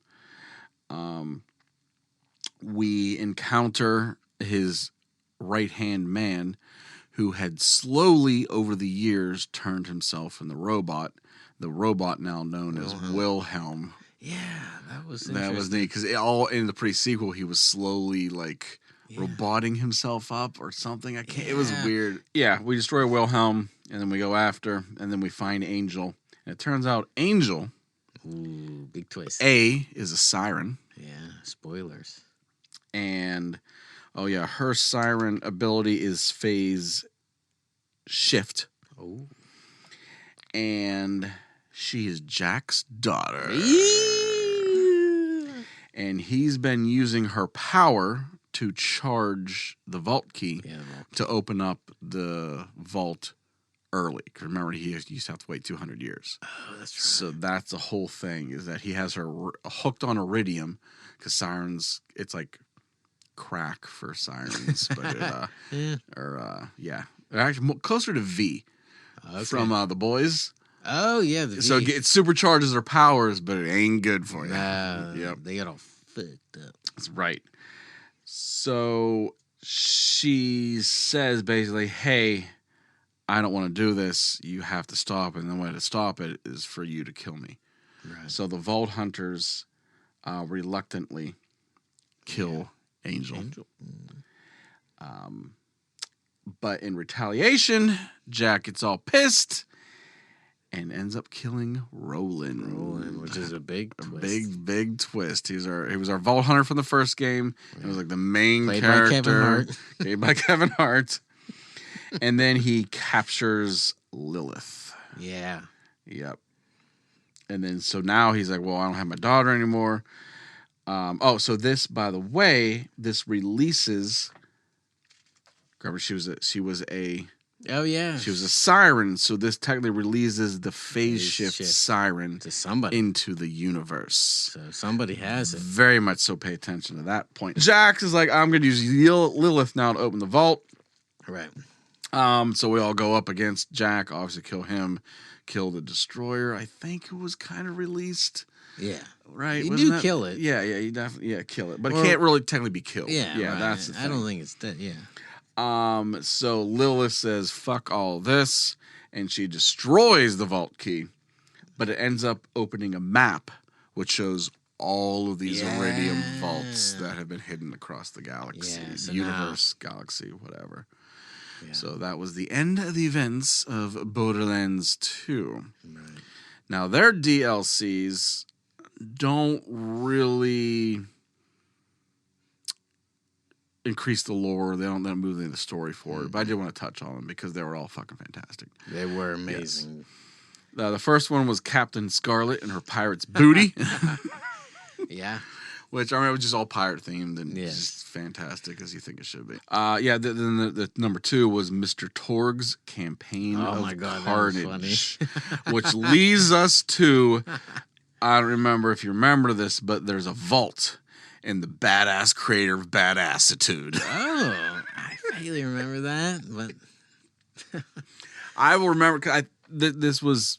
We encounter his right-hand man who had slowly over the years turned himself in the robot now known as Wilhelm. Yeah, that was interesting. That was neat because all in the pre-sequel he was slowly like roboting himself up or something. I can't. It was weird. Yeah, we destroy Wilhelm and then we go after and then we find Angel and it turns out Angel, ooh, big twist. is a siren. Yeah, spoilers. And her siren ability is phase shift. Oh, and she is Jack's daughter. And he's been using her power to charge the vault key to open up the vault early. Because remember, he used to have to wait 200 years. Oh, that's right. So that's the whole thing, is that he has her hooked on iridium, because sirens, it's like crack for sirens. But they're actually closer to V from The Boys. Oh, yeah. So it supercharges their powers, but it ain't good for you. Yep. They got all fucked up. That's right. So she says basically, hey, I don't want to do this. You have to stop it. And the way to stop it is for you to kill me. Right. So the Vault Hunters reluctantly kill Angel. But in retaliation, Jack gets all pissed and ends up killing Roland, which is a big twist. Big twist. He was our Vault Hunter from the first game. Right. He was like the main character. Played by Kevin Hart. And then he captures Lilith. Yeah. Yep. And then so now he's like, well, I don't have my daughter anymore. So this, by the way, this releases. Remember, she was a Oh yeah, she was a siren. So this technically releases the phase shift siren to somebody into the universe. So somebody has it. Very much so. Pay attention to that point. Jax is like, I'm going to use Lilith now to open the vault. Right. So we all go up against Jack. Obviously, kill him. kill the destroyer. I think it was kind of released. Yeah. Right? You Wasn't do that- kill it. Yeah, you definitely kill it. But Or- it can't really technically be killed. Yeah, right. That's the thing. I don't think it's that. Yeah. So Lilith says, fuck all this, and she destroys the vault key, but it ends up opening a map which shows all of these iridium vaults that have been hidden across the galaxy, so universe, galaxy, whatever. Yeah. So that was the end of the events of Borderlands 2. Right. Now, their DLCs don't really increase the lore. They don't move the story forward. But I did want to touch on them because they were all fucking fantastic. They were amazing. Yes. The first one was Captain Scarlet and her pirate's booty. Yeah. Which, I mean, it was just all pirate themed and just fantastic as you think it should be. Then the number 2 was Mr. Torg's Campaign of Carnage. Which leads us to, I don't remember if you remember this, but there's a vault in the badass crater of Badassitude. Oh, I vaguely remember that, but I will remember, because this was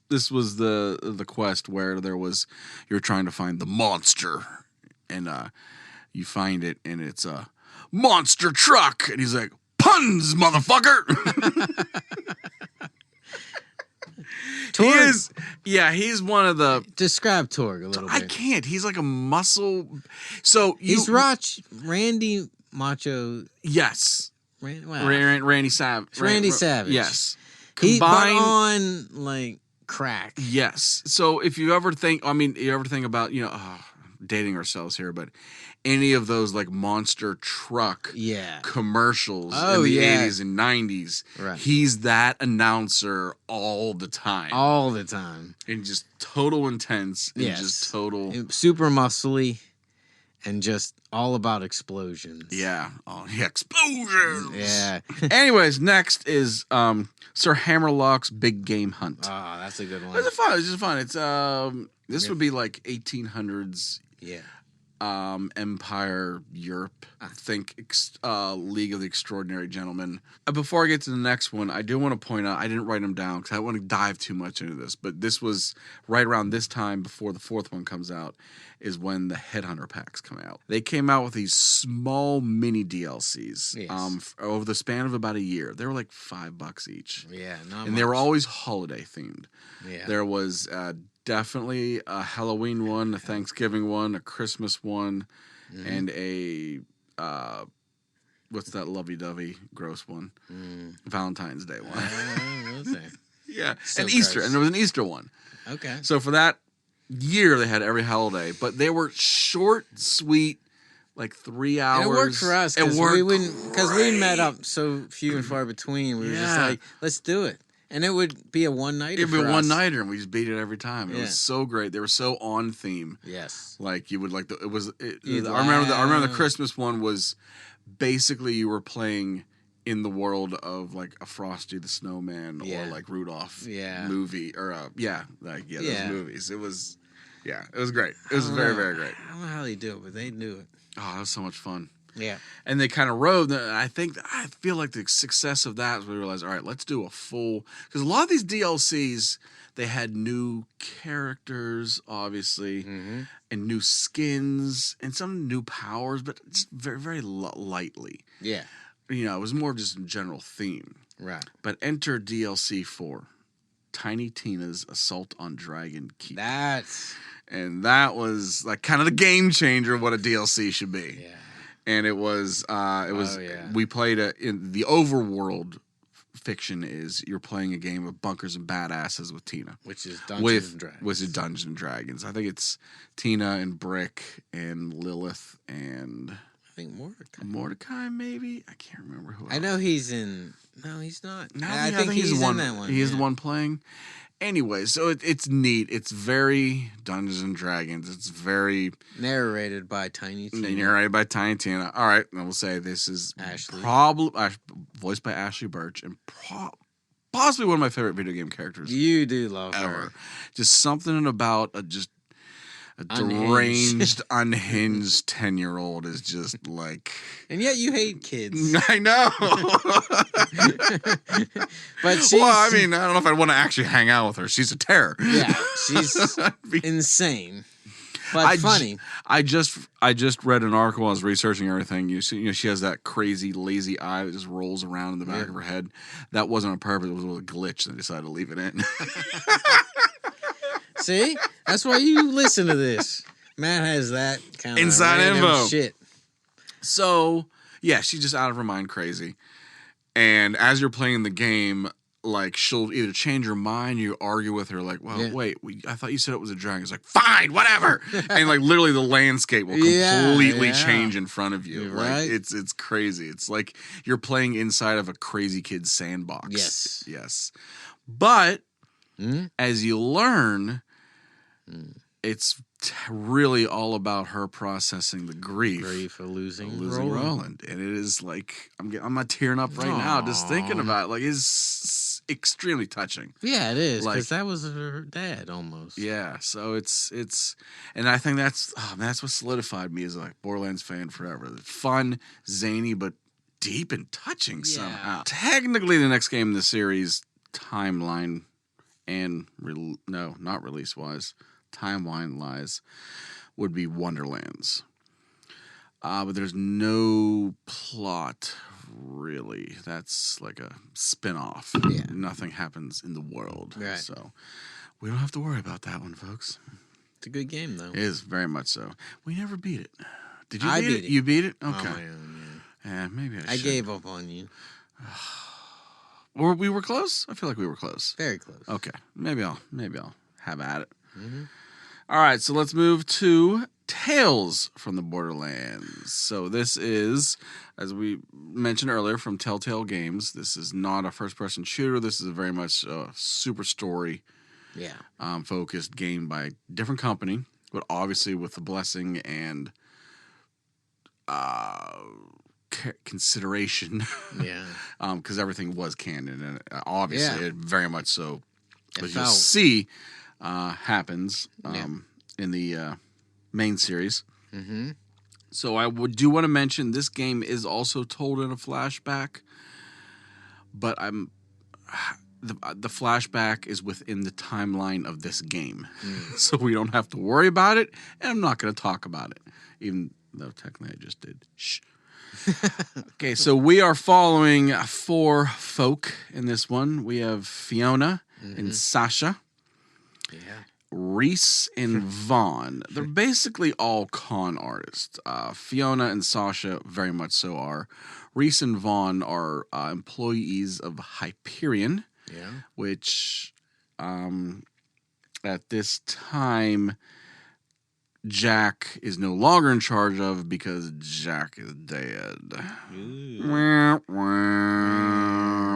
the quest where you're trying to find the monster, and you find it, and it's a monster truck, and he's like, puns, motherfucker. He's one of the. Describe Torg a little bit. I can't. He's like a muscle. So he's Randy Macho. Yes. Randy Savage. Randy Savage. Yes. But on like crack. Yes. So if you ever think about, dating ourselves here, but any of those like monster truck commercials in the 80s and 90s, he's that announcer all the time. All the time. And just total intense and just total... Super muscly and just all about explosions. Yeah. Oh, yeah, explosions! Yeah. Anyways, next is Sir Hammerlock's Big Game Hunt. Oh, that's a good one. It's fun. It's just fun. It's this would be like 1800s. Yeah. Empire, Europe. I think League of the Extraordinary Gentlemen. Before I get to the next one, I do want to point out, I didn't write them down because I don't want to dive too much into this, but this was right around this time before the fourth one comes out is when the Headhunter packs come out. They came out with these small mini DLCs over the span of about a year. They were like $5 each. Yeah, and they were always holiday themed. Yeah. There was definitely a Halloween one, a Thanksgiving one, a Christmas one, and a what's that lovey-dovey gross one? Valentine's Day one. Yeah, so and Easter, and there was an Easter one. Okay. So for that year, they had every holiday, but they were short, sweet, like 3 hours. And it worked for us because we met up so few and far between. We were just like, let's do it. And it would be a one-nighter. It'd be a one-nighter, and we just beat it every time. It was so great. They were so on theme. Yes, like you would like the. It was. I remember the Christmas one was basically you were playing in the world of like a Frosty the Snowman or like Rudolph movie or those movies. It was it was great. It was very very great. I don't know how they do it, but they do it. Oh, that was so much fun. Yeah. And they kind of rode. I feel like the success of that is we realized, all right, let's do a full, because a lot of these DLCs, they had new characters, obviously, and new skins and some new powers, but just very, very lightly. Yeah. It was more of just a general theme. Right. But enter DLC 4, Tiny Tina's Assault on Dragon Keep. And that was like kind of the game changer of what a DLC should be. Yeah. And it was we played in the overworld fiction is you're playing a game of bunkers and badasses with Tina, which is Dungeons and Dragons. I think it's Tina and Brick and Lilith and I think Mordecai maybe. I can't remember who else. I know he's in. No, he's not. No, I think he's in that one. He's the one playing. Anyway, so it's neat. It's very Dungeons and Dragons. It's very narrated by Tiny Tina. All right, and we'll say this is Ashley. Voiced by Ashley Birch, and possibly one of my favorite video game characters. You do love ever. her. Just something about A Unhinged. deranged, unhinged 10-year-old is just like. And yet you hate kids. I know. But she's. Well, I mean, I don't know if I'd want to actually hang out with her. She's a terror. Yeah, she's insane. But funny. I just read an article. I was researching everything. She has that crazy lazy eye that just rolls around in the back of her head. That wasn't on purpose. It was a little glitch. And I decided to leave it in. See, that's why you listen to this. Matt has that kind of Inside random info. shit. So yeah, she's just out of her mind crazy. And as you're playing the game, like she'll either change her mind, you argue with her, like, well, wait, I thought you said it was a dragon. It's like, fine, whatever. And like literally the landscape will completely change in front of you. Right. Like it's crazy. It's like you're playing inside of a crazy kid's sandbox. Yes. But as you learn, it's really all about her processing the grief of losing Roland. And it is like I'm not tearing up right now just thinking about it. Like it's extremely touching. Yeah, it is, because Like, that was her dad almost. Yeah, so it's and I think that's what solidified me as a Borderlands fan forever. Fun, zany, but deep and touching somehow. Technically, the next game in the series timeline and not release wise, timeline lies would be Wonderlands. But there's no plot really. That's like a spin-off. Yeah. Nothing happens in the world. Right. So we don't have to worry about that one, folks. It's a good game, though. It is very much so. We never beat it. Did you I beat it? You beat it? Okay. On my own, Yeah, maybe I I should. gave up on you. We were close? I feel like we were close. Very close. Okay. Maybe I'll have at it. Mm-hmm. All right, so let's move to Tales from the Borderlands. So this is, as we mentioned earlier, from Telltale Games. This is not a first-person shooter. This is a very much super story focused game by a different company, but obviously with the blessing and consideration. Yeah. Because everything was canon, and obviously it very much so, as you'll felt. see, happens in the main series. Mm-hmm. So I do want to mention this game is also told in a flashback, but the flashback is within the timeline of this game, so we don't have to worry about it, and I'm not going to talk about it, even though technically I just did. Shh. Okay, so we are following 4 folk in this one. We have Fiona and Sasha. Yeah. Reese and Vaughn. They're basically all con artists. Fiona and Sasha very much so are. Reese and Vaughn are employees of Hyperion, which at this time Jack is no longer in charge of because Jack is dead.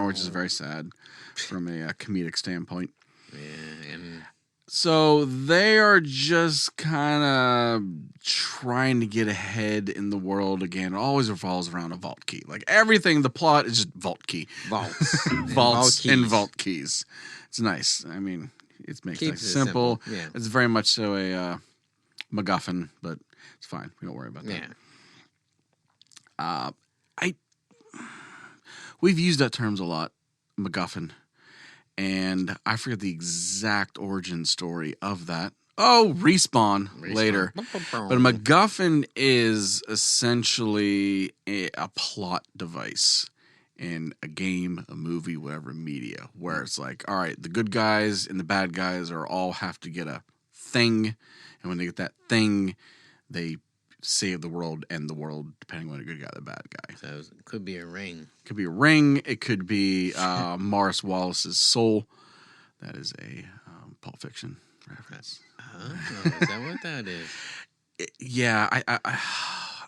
Which is very sad from a comedic standpoint. Yeah, and so they are just kind of trying to get ahead in the world again. It always revolves around a vault key. Like everything, the plot is just vault key. vaults. Vaults and and vault keys. It's nice. I mean, it makes Keeps things it simple. Yeah. It's very much so a MacGuffin, but it's fine. We don't worry about that. Yeah. We've used that terms a lot, MacGuffin. And I forget the exact origin story of that. Oh, respawn. Later. But a MacGuffin is essentially a plot device in a game, a movie, whatever media, where it's like, all right, the good guys and the bad guys all have to get a thing. And when they get that thing, they save the world, end the world, depending on the good guy or the bad guy. So it could be a ring. It could be a ring. It could be Morris Wallace's soul. That is a Pulp Fiction reference. Is that what that is? Yeah,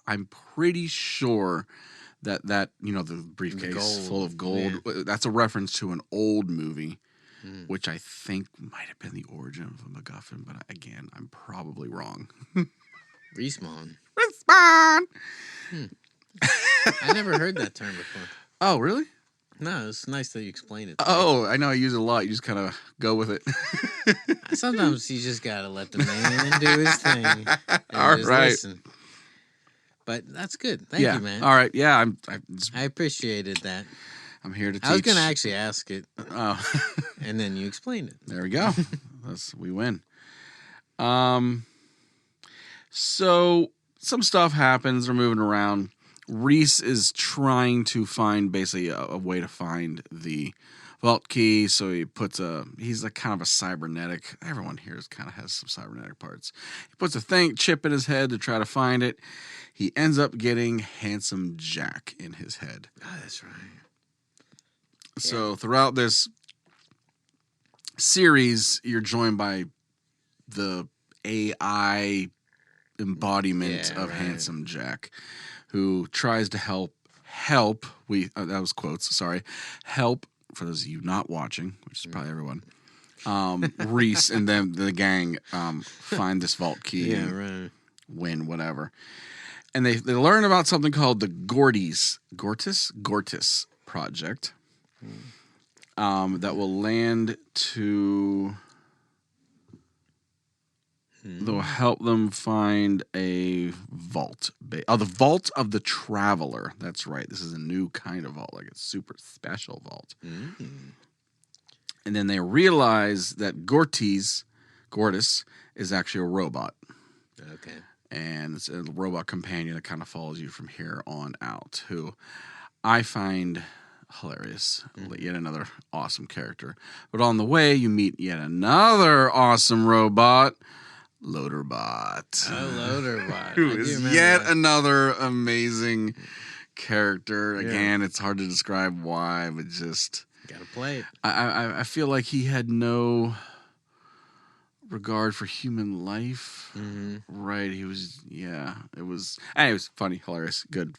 I'm pretty sure that the briefcase full of gold. Yeah. That's a reference to an old movie, which I think might have been the origin of a MacGuffin. But again, I'm probably wrong. Respawn. Respawn. I never heard that term before. Oh, really? No, it's nice that you explained it. Oh, I know I use it a lot. You just kind of go with it. Sometimes you just gotta let the man do his thing. And All just right. listen. But that's good. Thank you, man. All right. Yeah, I appreciated that. I'm here to teach. I was gonna actually ask it, Oh, and then you explained it. there we go. We win. So some stuff happens. They're moving around. Reese is trying to find basically a way to find the vault key. So he's like kind of a cybernetic. Everyone here kind of has some cybernetic parts. He puts a chip in his head to try to find it. He ends up getting Handsome Jack in his head. Oh, that's right. So throughout this series, you're joined by the AI embodiment of Handsome Jack, who tries to help that was quotes, sorry, help, for those of you not watching, which is probably everyone, Reese and then the gang find this vault key and win whatever. And they learn about something called the Gortys project that will land to... They'll help them find a vault. The Vault of the Traveler. That's right. This is a new kind of vault, like a super special vault. Mm. And then they realize that Gortys is actually a robot. Okay. And it's a robot companion that kind of follows you from here on out, who I find hilarious. Yet another awesome character. But on the way, you meet yet another awesome robot, Loaderbot. Oh, Loaderbot. Who is yet another amazing character. Again, it's hard to describe why, but just... Gotta play it. I feel like he had no regard for human life. Mm-hmm. Right, he was... Yeah, it was... Anyways, funny, hilarious, good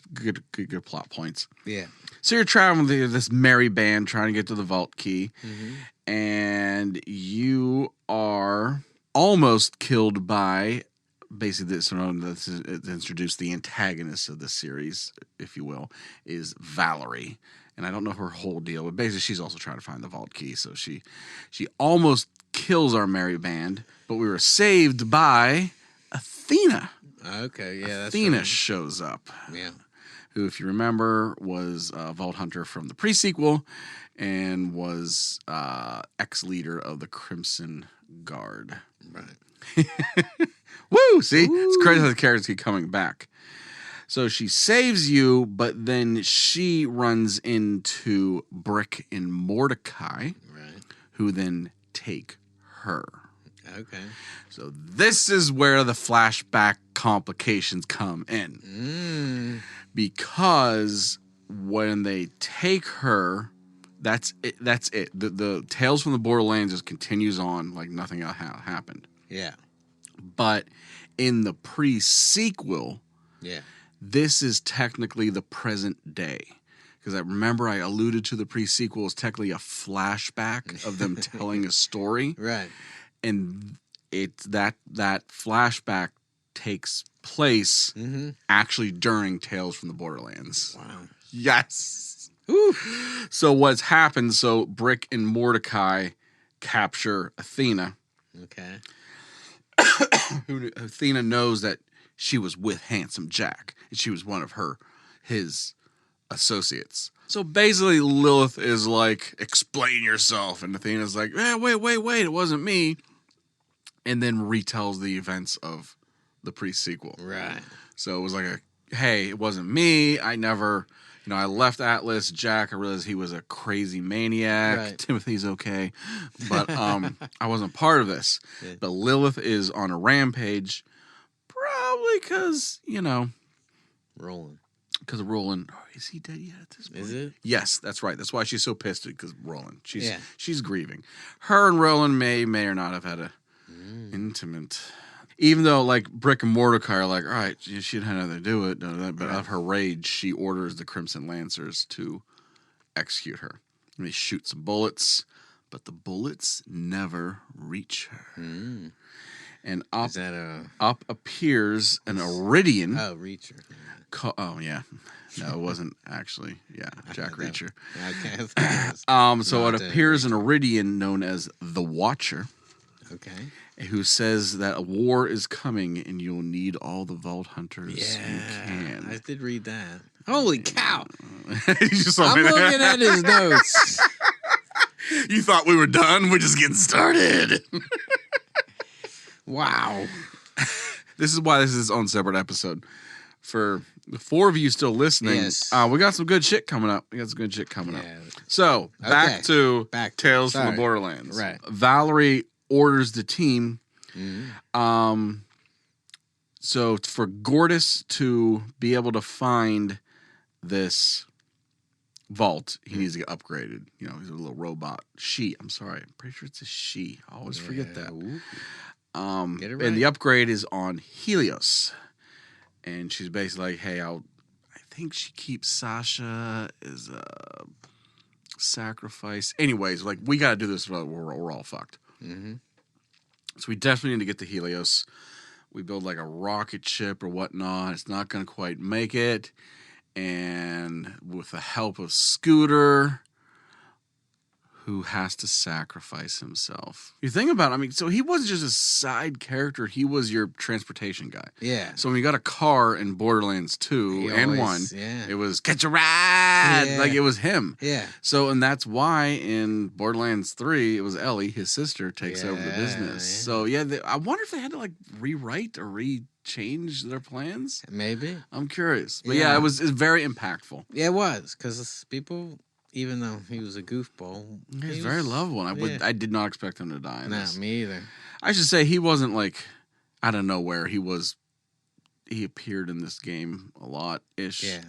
plot points. Yeah. So you're traveling with this merry band trying to get to the vault key. Mm-hmm. And you are... almost killed by basically this introduced the antagonist of the series, if you will, is Valerie. And I don't know her whole deal, but basically she's also trying to find the vault key. So she almost kills our merry band, but we were saved by Athena. Okay, yeah, Athena that's right. shows up. Yeah. Who, if you remember, was a Vault Hunter from the pre-sequel and was ex-leader of the Crimson Guard. Right. Woo! See? Ooh. It's crazy how the characters keep coming back. So she saves you, but then she runs into Brick and Mordecai, who then take her. Okay. So this is where the flashback complications come in. Because when they take her, that's it. The Tales from the Borderlands just continues on like nothing else happened. Yeah. But in the pre-sequel, this is technically the present day. Because I remember I alluded to the pre-sequel as technically a flashback of them telling a story. Right. And it's that flashback takes place actually during Tales from the Borderlands. Wow. Yes. Woo. So what's happened, so Brick and Mordecai capture Athena. Okay. Athena knows that she was with Handsome Jack, and she was one of his associates. So basically Lilith is like, explain yourself, and Athena's like, wait, it wasn't me. And then retells the events of the pre-sequel. Right. So it was like hey, it wasn't me. I never, I left Atlas. Jack, I realized he was a crazy maniac. Right. Timothy's okay. But I wasn't part of this. Yeah. But Lilith is on a rampage, probably because, Roland. Because of Roland. Oh, is he dead yet at this point? Is it? Yes, that's right. That's why she's so pissed because Roland. She's grieving. Her and Roland may or not have had a intimate. Even though, like, Brick and Mordecai are like, all right, she didn't have nothing to do with it, but out of her rage, she orders the Crimson Lancers to execute her. And they shoot some bullets, but the bullets never reach her. And up appears an Iridian. Oh, Reacher. Oh yeah, no, it wasn't actually. Yeah, Jack Reacher. Okay. So it Not appears an Reacher. Iridian known as the Watcher, Okay. who says that a war is coming and you'll need all the Vault Hunters you Yeah, can. I did read that. Holy cow! You just saw I'm me there. looking at his notes. You thought we were done? We're just getting started. Wow. This is why this is its own separate episode. For the 4 of you still listening, Yes. we got some good shit coming up. Yeah. So, back Okay. to Back to- Tales from sorry. the Borderlands. Right. Valerie orders the team. Mhm. So for Gortys to be able to find this vault, he needs to get upgraded. You know, he's a little robot. I'm sorry. I'm pretty sure it's a she. I always forget that. Ooh. Get it And right. the upgrade is on Helios. And she's basically like, hey, I think she keeps Sasha as a sacrifice. Anyways, like, we got to do this or we're all fucked. Mm-hmm. So we definitely need to get to Helios. We build like a rocket ship or whatnot. It's not going to quite make it. And with the help of Scooter, who has to sacrifice himself. You think about it, I mean, so he wasn't just a side character. He was your transportation guy. Yeah. So when you got a car in Borderlands 2 He and always- 1, yeah. it was catch a ride. Yeah. Like, it was him. Yeah. So, and that's why in Borderlands 3, it was Ellie, his sister, takes over the Yeah, business. yeah. So, yeah, I wonder if they had to, like, rewrite or change their plans. Maybe. I'm curious. But, yeah, Yeah. it was very impactful. Yeah, it was. Because people, even though he was a goofball, He's very lovable. And yeah. I did not expect him to die in No, this. me either. I should say he wasn't, like, out of nowhere. He appeared in this game a lot ish. Yeah.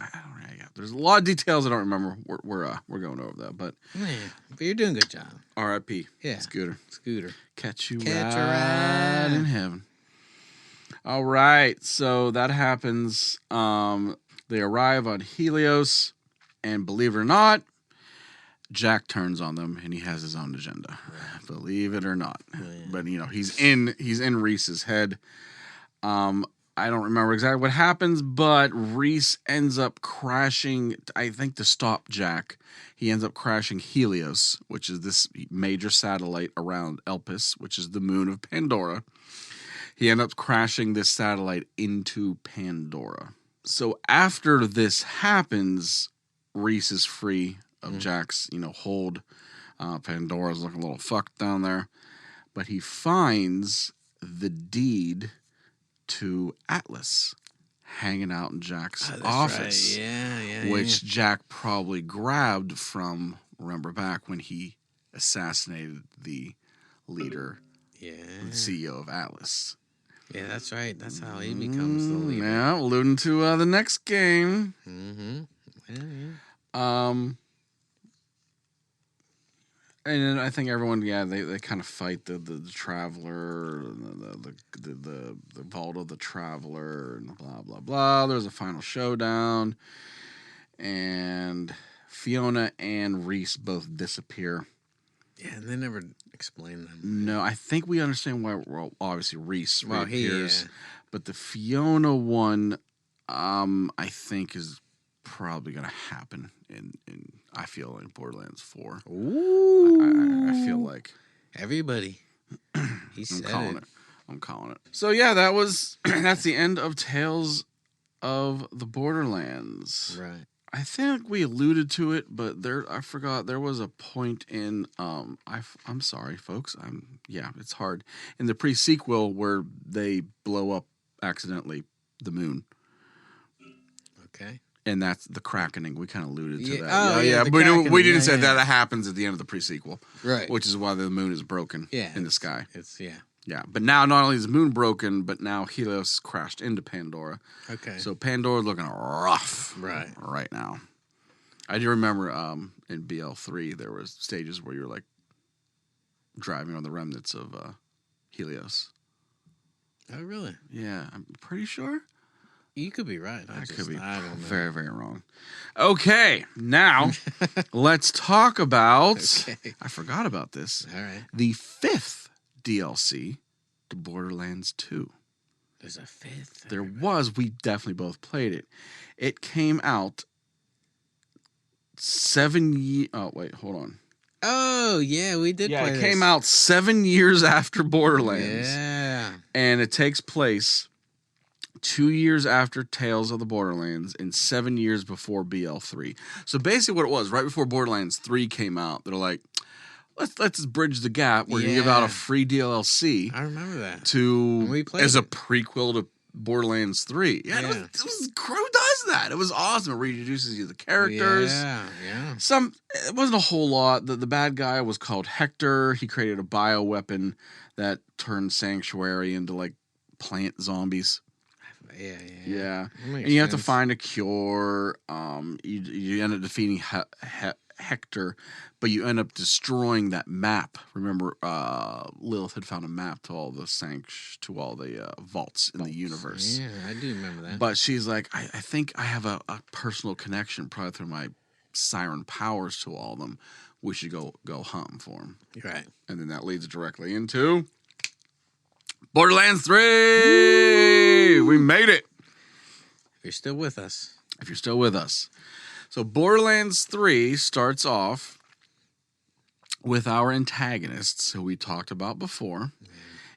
There's a lot of details I don't remember. We're going over that, but Yeah, but you're doing a good job. R.I.P. Yeah. Scooter. Catch a Catch a ride ride. in heaven. All right, so that happens. They arrive on Helios, and believe it or not, Jack turns on them, and he has his own agenda. Right. Believe it or not, but you know he's in Reese's head. I don't remember exactly what happens, but Reese ends up crashing, I think, to stop Jack. He ends up crashing Helios, which is this major satellite around Elpis, which is the moon of Pandora. He ends up crashing this satellite into Pandora. So after this happens, Reese is free of Jack's, hold. Pandora's looking a little fucked down there. But he finds the deed to Atlas hanging out in Jack's office. Right. Yeah. Which Jack probably grabbed from, remember back when he assassinated the leader, the CEO of Atlas. Yeah, that's right. That's how he becomes the leader. Yeah, alluding to the next game. Mm-hmm. Yeah. And then I think everyone, they kind of fight the Traveler, the Vault of the Traveler, and blah, blah, blah. There's a final showdown. And Fiona and Reese both disappear. Yeah, and they never explain them. No, I think we understand why, well, obviously Reese reappears. Yeah. But the Fiona one, I think is probably going to happen in I feel in Borderlands 4. Ooh. I feel like Everybody. He said I'm calling it. So yeah, that's the end of Tales of the Borderlands. Right. I think we alluded to it, but I forgot there was a point in I'm sorry, folks. It's hard. In the pre-sequel where they blow up accidentally the moon. Okay. And that's the Krakening. We kind of alluded to Yeah. that. Oh, yeah, the we Krakening. didn't say Yeah. that happens at the end of the pre-sequel. Right. Which is why the moon is broken in the sky. Yeah, but now not only is the moon broken, but now Helios crashed into Pandora. Okay. So Pandora's looking rough right now. I do remember in BL3 there was stages where you were like driving on the remnants of Helios. Oh, really? Yeah, I'm pretty sure. You could be right. I could be I don't know. very, very wrong. Okay, now let's talk about... Okay. I forgot about this. All right. The 5th DLC to Borderlands 2. There's a fifth. There was. We definitely both played it. It came out 7 years. Oh, wait, hold on. Oh, yeah, we did play it this. came out 7 years after Borderlands. Yeah. And it takes place 2 years after Tales of the Borderlands and 7 years before BL3. So basically what it was, right before Borderlands 3 came out, they're like, let's bridge the gap. We're going to give out a free DLC. I remember that. To as a prequel to Borderlands 3. Yeah, it was who does that? It was awesome. It reintroduces you to the characters. Yeah. It wasn't a whole lot. The bad guy was called Hector. He created a bioweapon that turned Sanctuary into like plant zombies. Yeah. And you have to find a cure. You end up defeating Hector, but you end up destroying that map. Remember, Lilith had found a map to all the vaults in the universe. Yeah, I do remember that. But she's like, I think I have a personal connection, probably through my siren powers to all of them. We should go hunt them for them. Right. And then that leads directly into Borderlands 3! Woo! We made it! If you're still with us. So Borderlands 3 starts off with our antagonists, who we talked about before,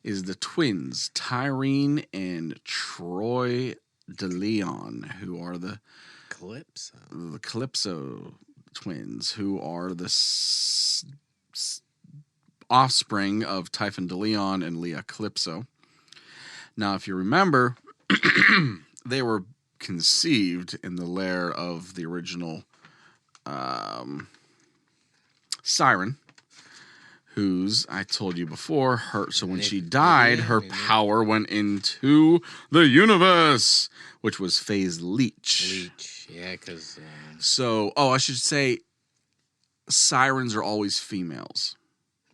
is the twins, Tyrene and Troy de Leon, who are the Calypso twins, who are the offspring of Typhon de Leon and Leah Calypso. Now, if you remember, they were conceived in the lair of the original Siren, whose, I told you before, so when she died, her power went into the universe, which was Phase Leech. Yeah, because... So, I should say, Sirens are always females.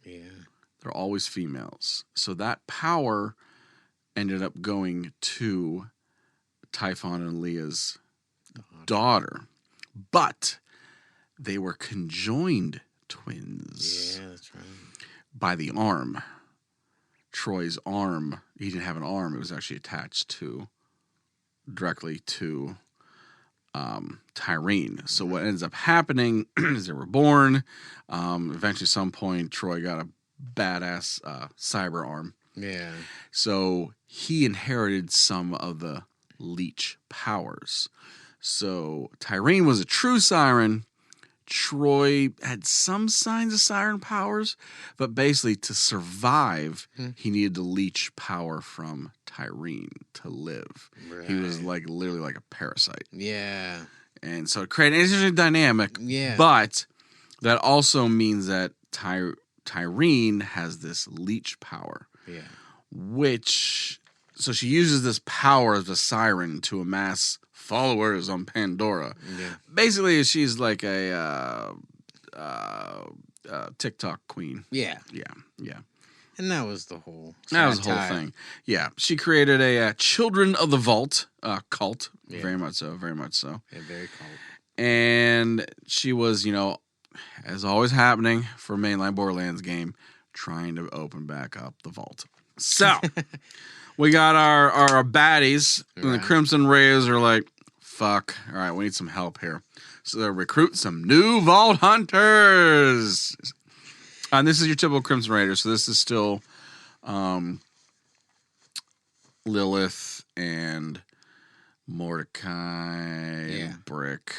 Yeah. They're always females. So that power ended up going to Typhon and Leah's daughter. But they were conjoined twins. Yeah, that's right. By the arm. Troy's arm, he didn't have an arm. It was actually attached directly to Tyrene. So what ends up happening is they were born. Eventually, at some point, Troy got a badass cyber arm. Yeah. So he inherited some of the leech powers. So Tyrene was a true siren. Troy had some signs of siren powers, but basically to survive, he needed to leech power from Tyrene to live. Right. He was literally like a parasite. Yeah. And so it created an interesting dynamic. Yeah. But that also means that Tyrene has this leech power. Yeah. So she uses this power as a siren to amass followers on Pandora. Yeah. Basically, she's like a TikTok queen. Yeah. Yeah. And that was the whole thing. Yeah. She created a Children of the Vault cult. Yeah. Very much so. Yeah, very cult. And she was, as always happening for a mainline Borderlands game, trying to open back up the vault. So, we got our baddies, and the Crimson Rays are like, fuck, all right, we need some help here. So they recruit some new Vault Hunters. And this is your typical Crimson Raider, so this is still Lilith and Mordecai and Brick.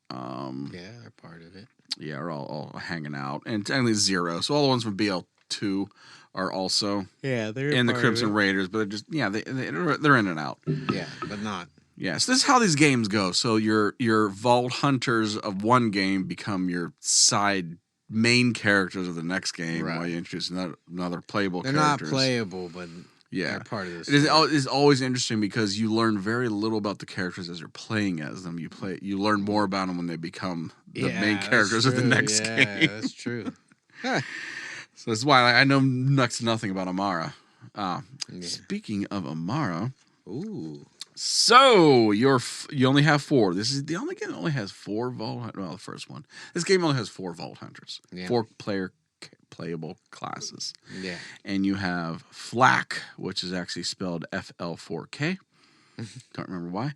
They're part of it. Yeah, are all hanging out. And technically Zero. So all the ones from BL2 are also they're in the Crimson Raiders, but they're just they're in and out. Yeah, but not. Yeah, so this is how these games go. So your Vault Hunters of one game become your side main characters of the next game while you introduce another playable characters. They're not playable, but they're part of this. It is always interesting because you learn very little about the charters as you're playing as them. You learn more about them when they become the main characters of the next game. Yeah, that's true. So that's why I know next to nothing about Amara. Speaking of Amara, so you only have 4. This is the only game that only has 4 Vault Hunters. Well, the first one. This game only has 4 Vault Hunters. Yeah. 4 player playable classes. Yeah. And you have Flack, which is actually spelled FL4K. Don't remember why.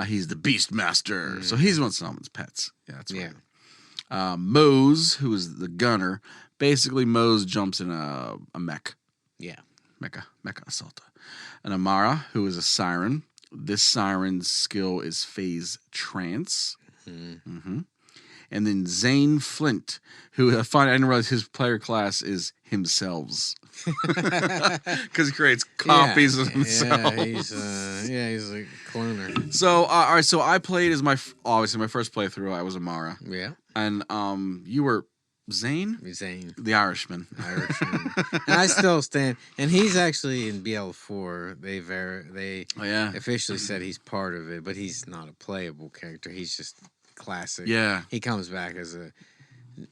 He's the Beastmaster. So he's the one that summons pets. Yeah, that's right. Mose, who is the gunner. Basically, Mose jumps in a mech. Yeah. Mecha Assaulta. And Amara, who is a siren. This siren's skill is Phase Trance. Mm-hmm. And then Zane Flint, who I didn't realize his player class is himself. Because he creates copies of himself. He's a cloner. So, all right, so I played as obviously my first playthrough, I was Amara. Yeah. And you were Zane? Zane. The Irishman. And I still stand. And he's actually in BL4. They officially said he's part of it, but he's not a playable character. He's just classic. Yeah. He comes back as a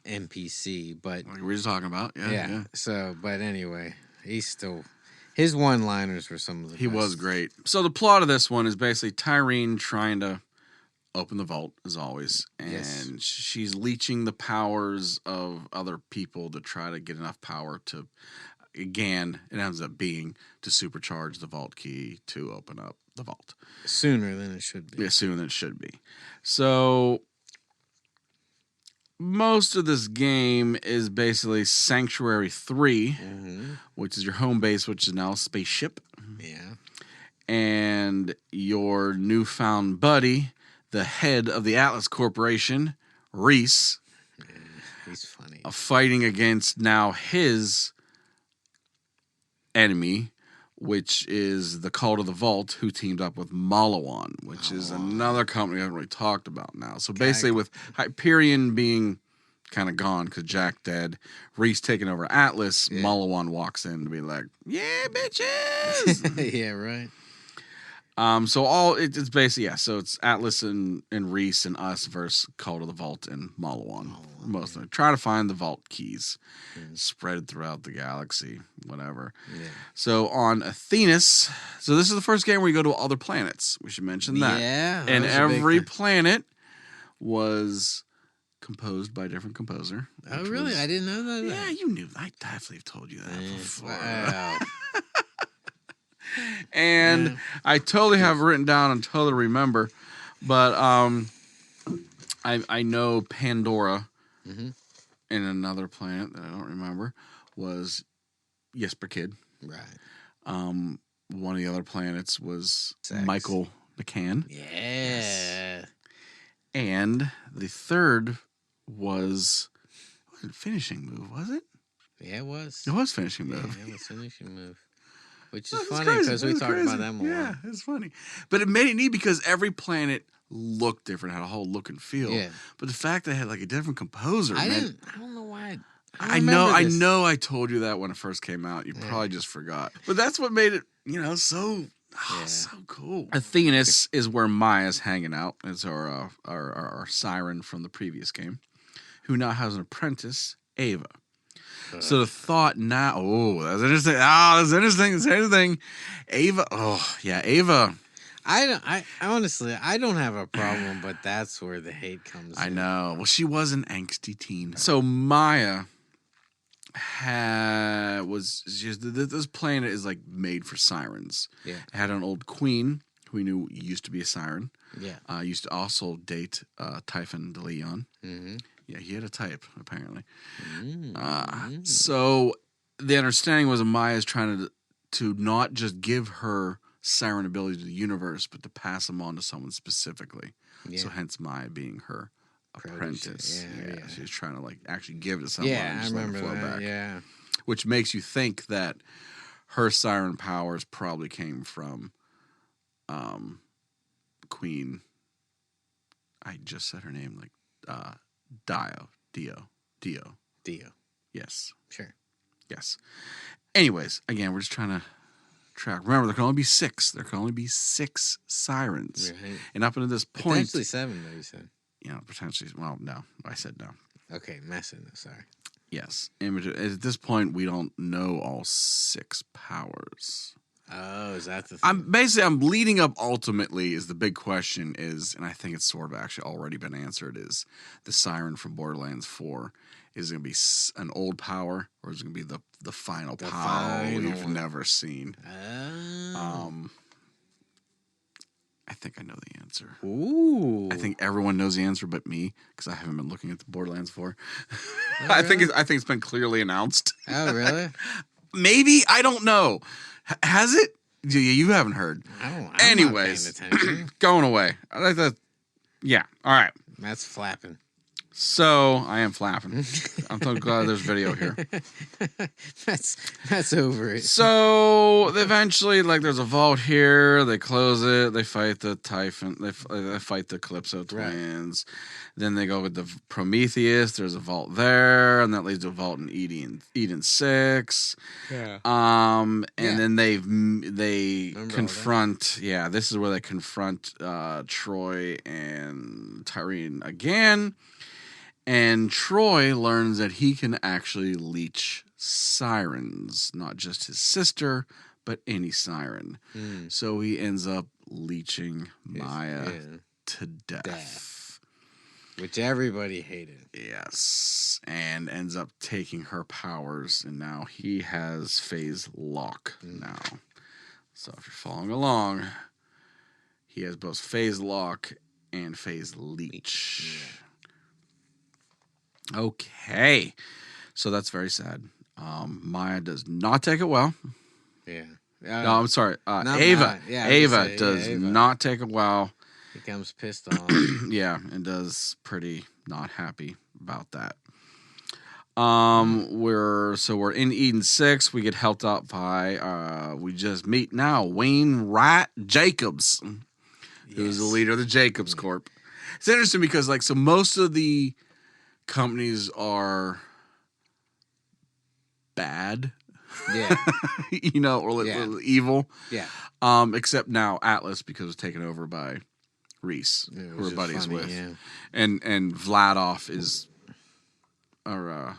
NPC, but Like we were just talking about. Yeah. So, but anyway, he's still his one-liners were some of the He best. was great. So the plot of this one is basically Tyrene trying to open the vault, as always, and she's leeching the powers of other people to try to get enough power to, again, it ends up being to supercharge the vault key to open up the vault. Sooner than it should be. Yeah, sooner than it should be. So most of this game is basically Sanctuary 3, which is your home base, which is now a spaceship. Yeah. And your newfound buddy, the head of the Atlas Corporation, Reese. He's funny. Fighting against now his enemy, which is the Cult of the Vault, who teamed up with Malawan, which is another company I haven't really talked about now. So basically, with Hyperion being kind of gone because Jack dead, Reese taking over Atlas, Malawan walks in to be like, "Yeah, bitches." Yeah, right. So it's basically so it's Atlas and Reese and us versus Cult of the Vault and Malawan. Most of them try to find the vault keys spread throughout the galaxy, whatever. Yeah. So on Athenas, so this is the first game where you go to other planets. We should mention that. Yeah, and every planet was composed by a different composer. Oh, really? I didn't know that. Yeah, you knew. I definitely have told you that before. Wow. And I totally have written down and totally remember, but I know Pandora in another planet that I don't remember was Jesper Kid. Right. One of the other planets was Sex. Michael McCann. Yeah. Yes. And the third was Finishing Move, was it? Yeah, it was. It was Finishing Move. Yeah, it was Finishing Move. Which is funny because we talk about them a lot. Yeah, it's funny. But it made it neat because every planet looked different, had a whole look and feel. Yeah. But the fact that it had like a different composer. I don't know why. I know I told you that when it first came out. You probably just forgot. But that's what made it, so cool. Athenas is where Maya's hanging out. It's our siren from the previous game, who now has an apprentice, Ava. So the thought now, that's interesting. That's interesting. Ava, Ava. I honestly, I don't have a problem, but that's where the hate comes in. I know. Well, she was an angsty teen. So Maya this planet is like made for sirens. Yeah. It had an old queen who we knew used to be a siren. Yeah. Used to also date Typhon de Leon. Mm-hmm. Yeah, he had a type, apparently. So the understanding was Maya's trying to not just give her siren ability to the universe, but to pass them on to someone specifically. Yeah. So hence Maya being her apprentice. Yeah. She's trying to like actually give it to someone. Yeah, I remember that. Back. Yeah. Which makes you think that her siren powers probably came from Queen. I just said her name, like Dio. Yes. Sure. Yes. Anyways, again, we're just trying to track. Remember, there can only be 6. There can only be 6 sirens. Right. And up until this point... Potentially 7, though, you said. Potentially... Well, no. I said no. Okay, messing. Sorry. Yes. And at this point, we don't know all 6 powers. Oh, is that the thing? I'm leading up ultimately is the big question is, and I think it's sort of actually already been answered, is the siren from Borderlands 4 Is it going to be an old power, or is it going to be the final The power final we've one. never seen? Oh. I think I know the answer. Ooh. I think everyone knows the answer but me, because I haven't been looking at the Borderlands 4. Oh, I think really? it's been clearly announced. Oh, really? Maybe, I don't know. Has it? You haven't heard. I'm Anyways, not paying attention. going away. I like that. Yeah. All right. That's flapping. So I am flapping. I'm so glad there's video here. That's over it. So eventually, like, there's a vault here. They close it. They fight the Typhon. They fight the Calypso twins. Right. Then they go with the Prometheus. There's a vault there, and that leads to a vault in Eden 6. Yeah. And then they confront. Yeah, this is where they confront Troy and Tyrene again. And Troy learns that he can actually leech sirens, not just his sister, but any siren. So he ends up leeching Maya to death. Which everybody hated. Yes. And ends up taking her powers, and now he has phase lock now. So if you're following along, he has both phase lock and phase leech. Yeah. Okay, so that's very sad. Maya does not take it well. Yeah. No, I'm sorry. Ava. Ava does not take it well. Becomes pissed off. Yeah, and does pretty not happy about that. We're in Eden 6. We get helped out by we just meet now Wainwright Jacobs, who's the leader of the Jacobs Corp. It's interesting because so most of the companies are bad, or evil, except now Atlas, because it's taken over by Reese, who we're buddies with, and Vladoff is, no,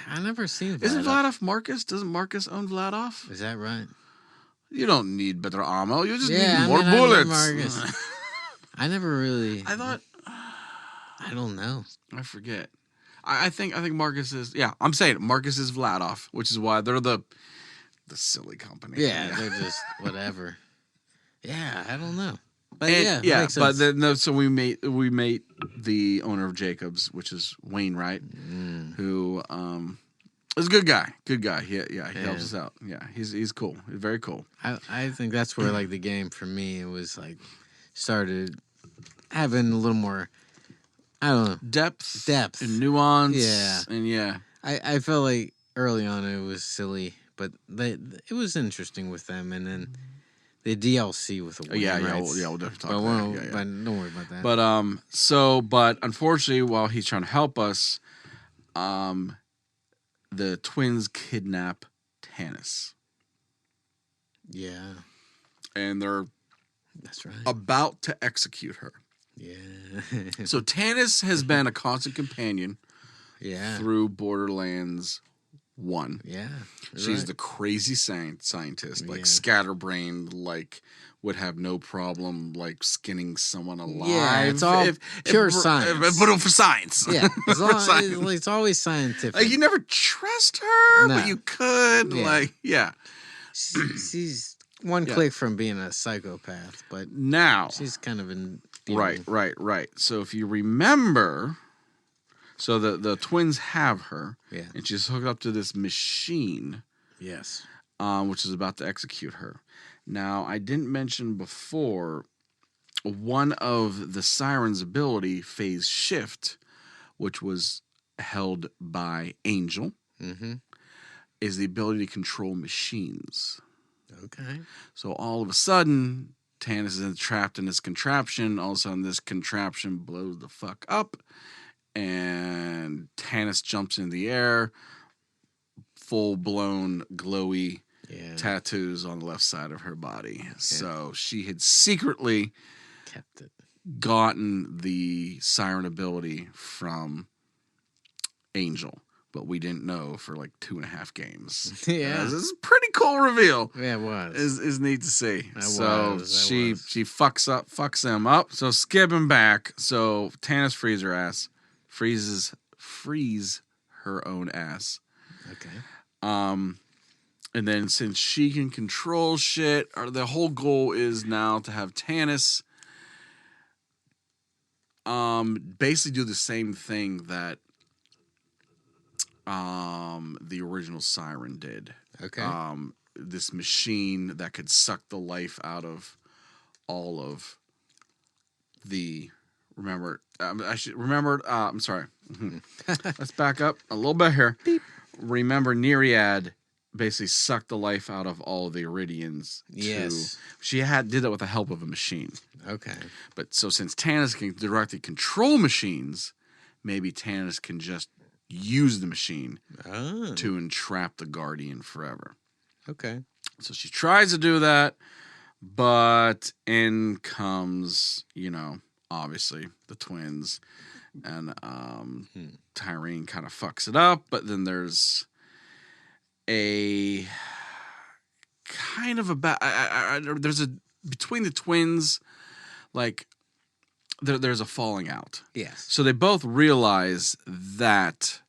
I never seen Vladoff. Isn't Vladoff Marcus? Doesn't Marcus own Vladoff? Is that right? You don't need better ammo. You just need more bullets. I never really. I thought. I don't know. I forget. I think Marcus is. Yeah, I'm saying it. Marcus is Vladoff, which is why they're the silly company. Yeah, they're just whatever. Yeah, I don't know. But makes sense. But then so we meet the owner of Jacobs, which is Wainwright, who is a good guy. Good guy. He helps us out. Yeah, he's cool. He's very cool. I think that's where the game for me was started having a little more. I don't know. Depth and nuance. Yeah. And I felt like early on it was silly, but it was interesting with them, and then the DLC with the we'll definitely talk about that. But don't worry about that. But unfortunately, while he's trying to help us, the twins kidnap Tanis. Yeah. And they're that's right. about to execute her. Yeah. So Tanis has been a constant companion through Borderlands 1. Yeah. She's the crazy scientist, scatterbrained, would have no problem skinning someone alive. Yeah, it's all pure science. But for science. Yeah. It's always scientific. You never trust her, but you could. Yeah. She's one click from being a psychopath, but now she's kind of in. Right. So if you remember, so the twins have her, and she's hooked up to this machine, yes, which is about to execute her. Now, I didn't mention before, one of the siren's ability, phase shift, which was held by Angel, is the ability to control machines. Okay. So all of a sudden, Tanis is trapped in this contraption. All of a sudden, this contraption blows the fuck up, and Tanis jumps in the air, full-blown, glowy tattoos on the left side of her body. Okay. So she had secretly kept it, gotten the siren ability from Angel. But we didn't know for 2.5 games. Yeah, this is a pretty cool reveal. Yeah, it was. Is neat to see. She fucks them up. So skipping back, so Tanis frees her ass, frees her own ass. Okay. And then since she can control shit, the whole goal is now to have Tannis basically do the same thing that the original Siren did. Okay. This machine that could suck the life out of all of the I'm sorry. Let's back up a little bit here. Beep. Remember, Nereid basically sucked the life out of all the Iridians. Yes. She did that with the help of a machine. Okay. But so since Tannis can directly control machines, maybe Tannis can just use the machine to entrap the Guardian forever. Okay. So she tries to do that, but in comes, obviously the twins, and Tyrene kind of fucks it up, but then there's a kind of between the twins, like there's a falling out. Yes. So they both realize that,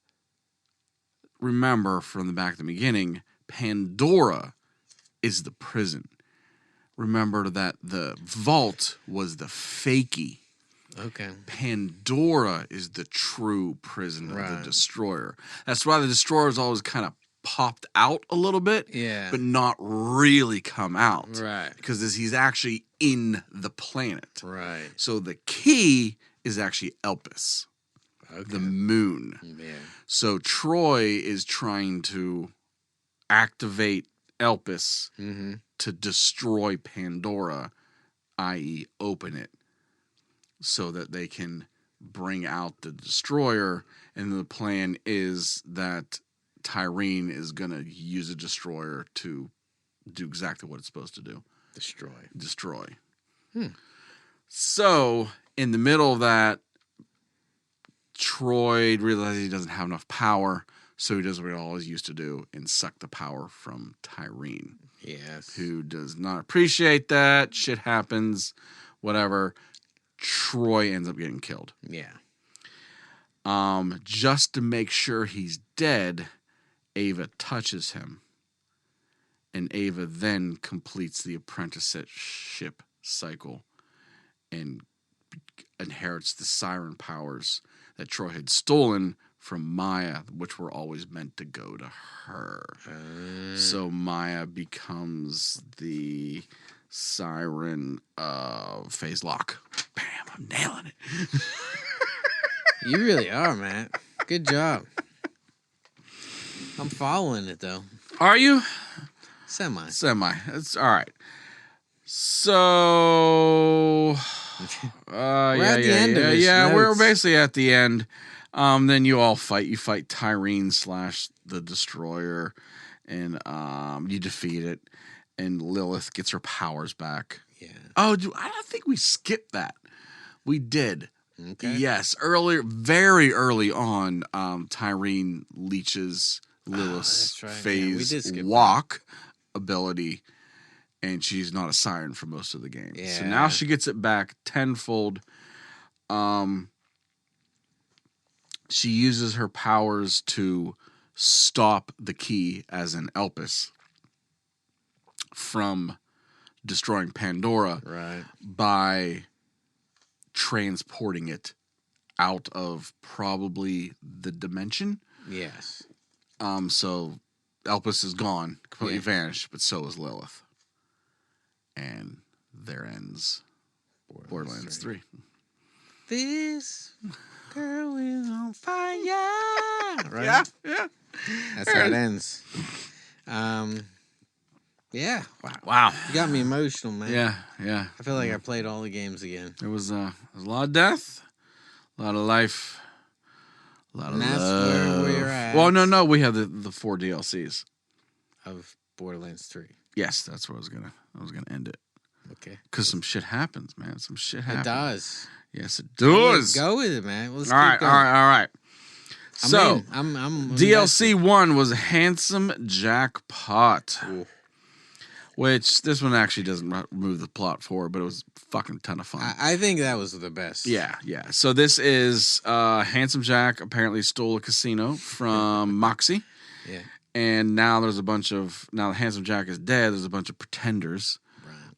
remember from the back at the beginning, Pandora is the prison. Remember that the vault was the fakey. Okay. Pandora is the true prison Right. of the Destroyer. That's why the Destroyer's always kind of popped out a little bit, Yeah. but not really come out. Right. Because he's actually in the planet. Right. So the key is actually Elpis, Okay. the moon. Yeah. So Troy is trying to activate Elpis Mm-hmm. to destroy Pandora, i.e. open it, so that they can bring out the Destroyer. And the plan is that Tyrene is going to use a Destroyer to do exactly what it's supposed to do. Destroy. So, in the middle of that, Troy realizes he doesn't have enough power, so he does what he always used to do and suck the power from Tyrene. Yes. Who does not appreciate that. Shit happens. Whatever. Troy ends up getting killed. Yeah. Just to make sure he's dead, Ava touches him. And Ava then completes the apprenticeship cycle and inherits the siren powers that Troy had stolen from Maya, which were always meant to go to her. So Maya becomes the siren phase lock. Bam, I'm nailing it. You really are, man. Good job. I'm following it though. Are you? Semi. It's all right. So We're at the end of his we're notes. basically at the end. Then you all fight. You fight Tyrene / the Destroyer, and you defeat it. And Lilith gets her powers back. Yeah. Oh, I don't think we skipped that. We did. Okay. Yes, very early on, Tyrene leeches Lilith's that's right. Yeah, we phase did skip walk ability, and she's not a siren for most of the game. So Yeah. now she gets it back tenfold. She uses her powers to stop the key, as in Elpis, from destroying Pandora Right. by transporting it out of probably the dimension. Yes. So Elpis is gone, completely Yeah. vanished, but so is Lilith. And there ends Borderlands 3. This girl is on fire. Right? Yeah. That's how it ends. Yeah. Wow. You got me emotional, man. Yeah. I feel like I played all the games again. There was a lot of death, a lot of life, a lot of And that's love. where we're at. Well, no, we have the 4 DLCs. Of Borderlands 3. Yes, that's where I was gonna end it. Okay. Because some shit happens, man. Some shit happens. It does. Yes, it does. Go with it, man. Let's all right, keep going. all right. So, I'm DLC 1 was Handsome Jackpot. Ooh. which this one actually doesn't move the plot forward, but it was a fucking ton of fun. I think that was the best. Yeah. So this is Handsome Jack apparently stole a casino from Moxie. Yeah. And now there's a bunch of, now that Handsome Jack is dead, there's a bunch of pretenders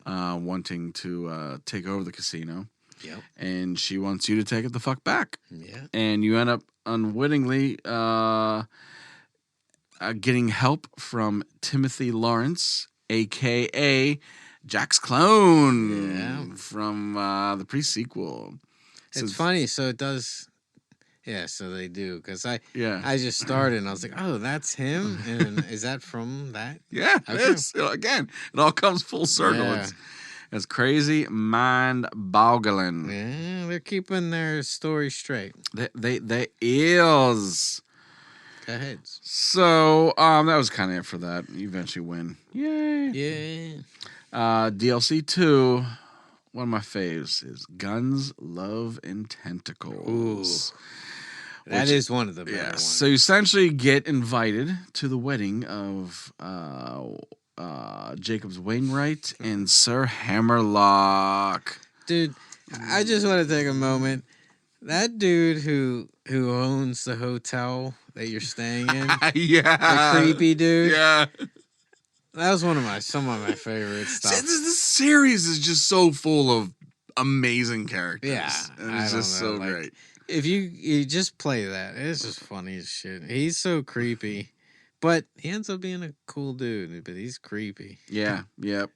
Right. wanting to take over the casino. Yep. And she wants you to take it the fuck back. Yeah. And you end up unwittingly getting help from Timothy Lawrence, a.k.a. Jack's clone from the pre-sequel. It's funny. So it does. Yeah, so they do, because I Yeah. just started and I was like, oh, that's him, and is that from that? Yeah, it Okay. is. Again, it all comes full circle. Yeah. It's crazy, mind-boggling. Yeah, they're keeping their story straight. They is. Go ahead. So that was kind of it for that. You eventually win. Yay. Yeah. DLC 2, one of my faves is Guns, Love, and Tentacles. That Which- is one of the better Yeah. ones. So you essentially get invited to the wedding of Jacobs Wainwright and Sir Hammerlock. Dude, I just want to take a moment. That dude who owns the hotel that you're staying in, Yeah. the creepy dude, Yeah. that was some of my favorite stuff. This series is just so full of amazing characters. Yeah, And I it's don't just know, so like- great. If you just play that, it's just funny as shit. He's so creepy, but he ends up being a cool dude. But he's creepy. Yeah, yep.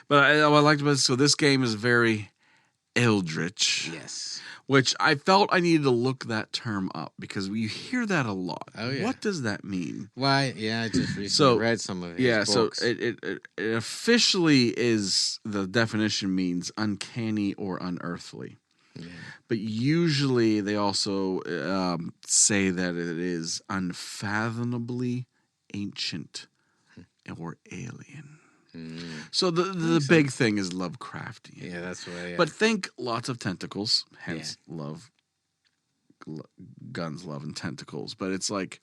But what I liked about this game is very eldritch, Yes. which I felt I needed to look that term up because you hear that a lot. Oh, yeah. What does that mean? Why? Yeah, I just recently So, read some of his Yeah, books. so it officially is, the definition means uncanny or unearthly. Yeah. But usually they also say that it is unfathomably ancient or alien. So the big thing is Lovecraftian. Yeah, that's what. Yeah. But think lots of tentacles, hence guns, love, and tentacles. But it's like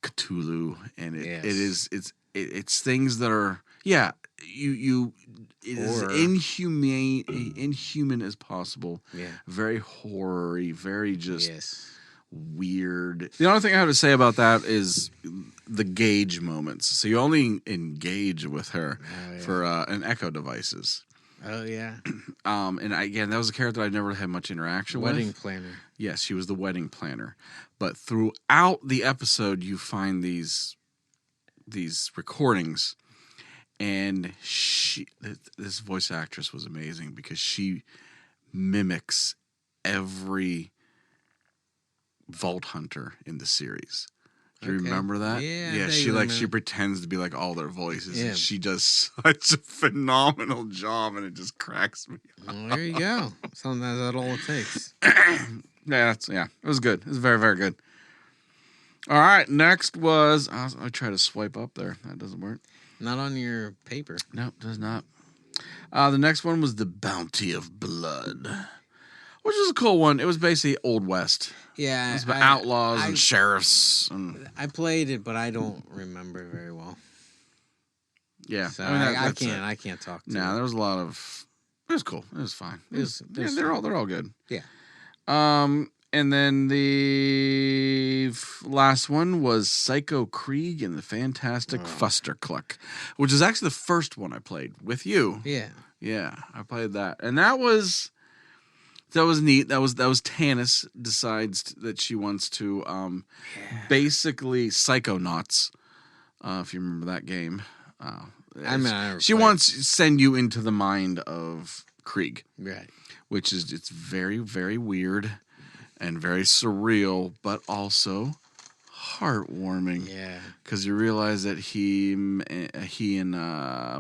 Cthulhu, and it's things that are it is Horror. inhuman as possible. Yeah. Very horror-y, very just Yes. weird. The only thing I have to say about that is the gauge moments. So you only engage with her for an echo devices. Oh yeah. And again, that was a character I never had much interaction Wedding with. planner. Yes, she was the wedding planner. But throughout the episode, you find these recordings, and this voice actress was amazing because she mimics every Vault Hunter in the series. Do you Okay. remember that? Yeah, Yeah. I She remember. she pretends to be like all their voices, Yeah. and she does such a phenomenal job, and it just cracks me. Well, there you go. Sometimes that's all it takes. It was good. It was very, very good. All right, next was I try to swipe up there. That doesn't work. Not on your paper. No, it does not. The next one was The Bounty of Blood, which was a cool one. It was basically Old West. Yeah. It was about outlaws I- and sheriffs. And, I played it, but I don't remember very well. yeah, So that's it. I can't talk to No, it. there was a lot of. It was cool. It was fine. It was they're all good. Yeah. And then the last one was Psycho Krieg and the Fantastic Fustercluck, which is actually the first one I played with you. Yeah. Yeah, I played that, and that was neat. That was Tanis decides that she wants to basically Psychonauts. If you remember that game, I never she played. wants to send you into the mind of Krieg, Right. which is it's very, very weird and very surreal, but also heartwarming. Yeah. Because you realize that he and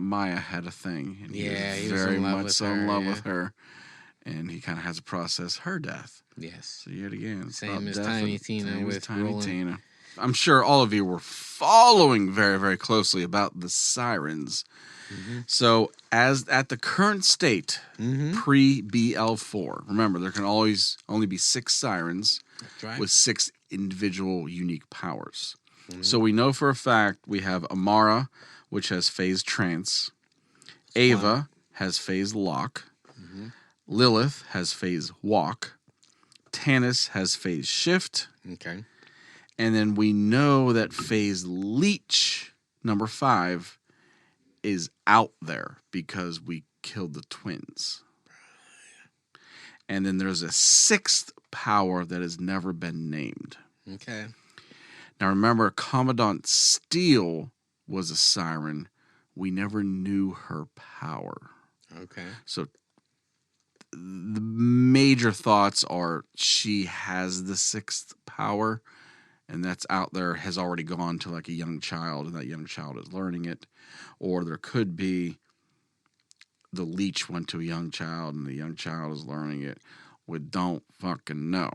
Maya had a thing, and Yeah, he he was was very in love much with so in her, love yeah. with her, and he kind of has to process her death. Yes. So yet again, it's Same about as death Tiny and- Tina same as with Tiny Roland. Tina. I'm sure all of you were following very, very closely about the sirens. Mm-hmm. So, as at the current state, pre BL4, remember there can always only be 6 sirens That's right. with 6 individual unique powers. Mm-hmm. So we know for a fact we have Amara, which has phase trance. Ava has phase lock. Lilith has phase walk. Tannis has phase shift. Okay. And then we know that phase leech, number 5, is out there because we killed the twins. And then there's a 6th power that has never been named. Okay. Now remember, Commandant Steele was a siren. We never knew her power. Okay. So the major thoughts are she has the 6th power, and that's out there, has already gone to like a young child, and that young child is learning it. Or there could be the leech went to a young child, and the young child is learning it. We don't fucking know.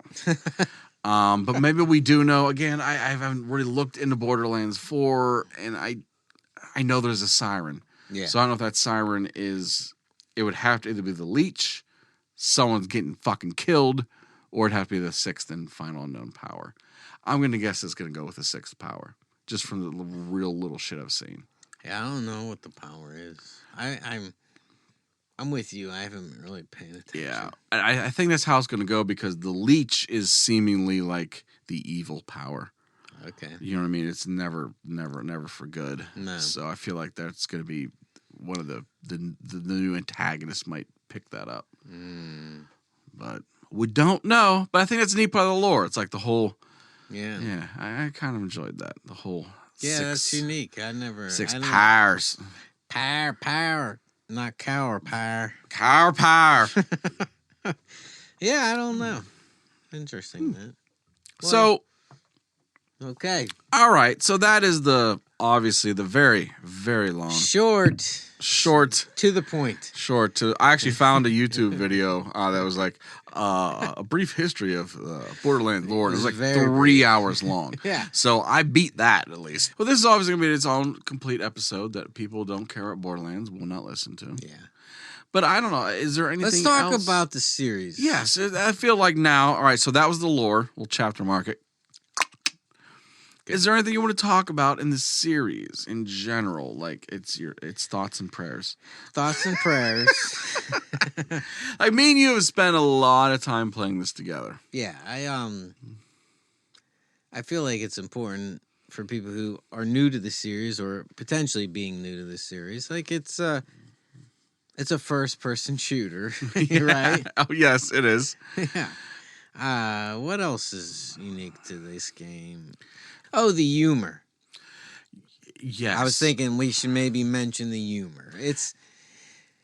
But maybe we do know. Again, I haven't really looked into Borderlands 4, and I know there's a siren. Yeah. So I don't know if that siren is, it would have to either be the leech, someone's getting fucking killed, or it'd have to be the 6th and final unknown power. I'm going to guess it's going to go with the 6th power, just from the real little shit I've seen. Yeah, I don't know what the power is. I'm with you. I haven't really paid attention. Yeah, I think that's how it's going to go, because the leech is seemingly like the evil power. Okay. You know what I mean? It's never for good. No. So I feel like that's going to be one of the new antagonists might pick that up. But we don't know. But I think that's a neat part of the lore. It's like the whole. Yeah. I kind of enjoyed that. The whole. Yeah, that's unique. I never. 6 powers. Power. Not cow or power. Cow power. Yeah, I don't know. Interesting, man. Well, So. Okay. All right. So that is obviously the very, very long. Short. To the point. I actually found a YouTube video that was like a brief history of Borderlands lore. It was like 3 hours long. Yeah. So I beat that at least. Well, this is obviously going to be its own complete episode that people don't care about Borderlands will not listen to. Yeah. But I don't know. Is there anything Let's talk else? about the series. Yes. I feel like now. All right. So that was the lore. We'll chapter mark it. Is there anything you want to talk about in the series in general? Like it's thoughts and prayers. Thoughts and prayers. Like me and you have spent a lot of time playing this together. Yeah, I feel like it's important for people who are new to the series or potentially being new to the series. Like it's a first person shooter, right? Oh yes, it is. Yeah. What else is unique to this game? Oh, the humor. Yes. I was thinking we should maybe mention the humor. It's,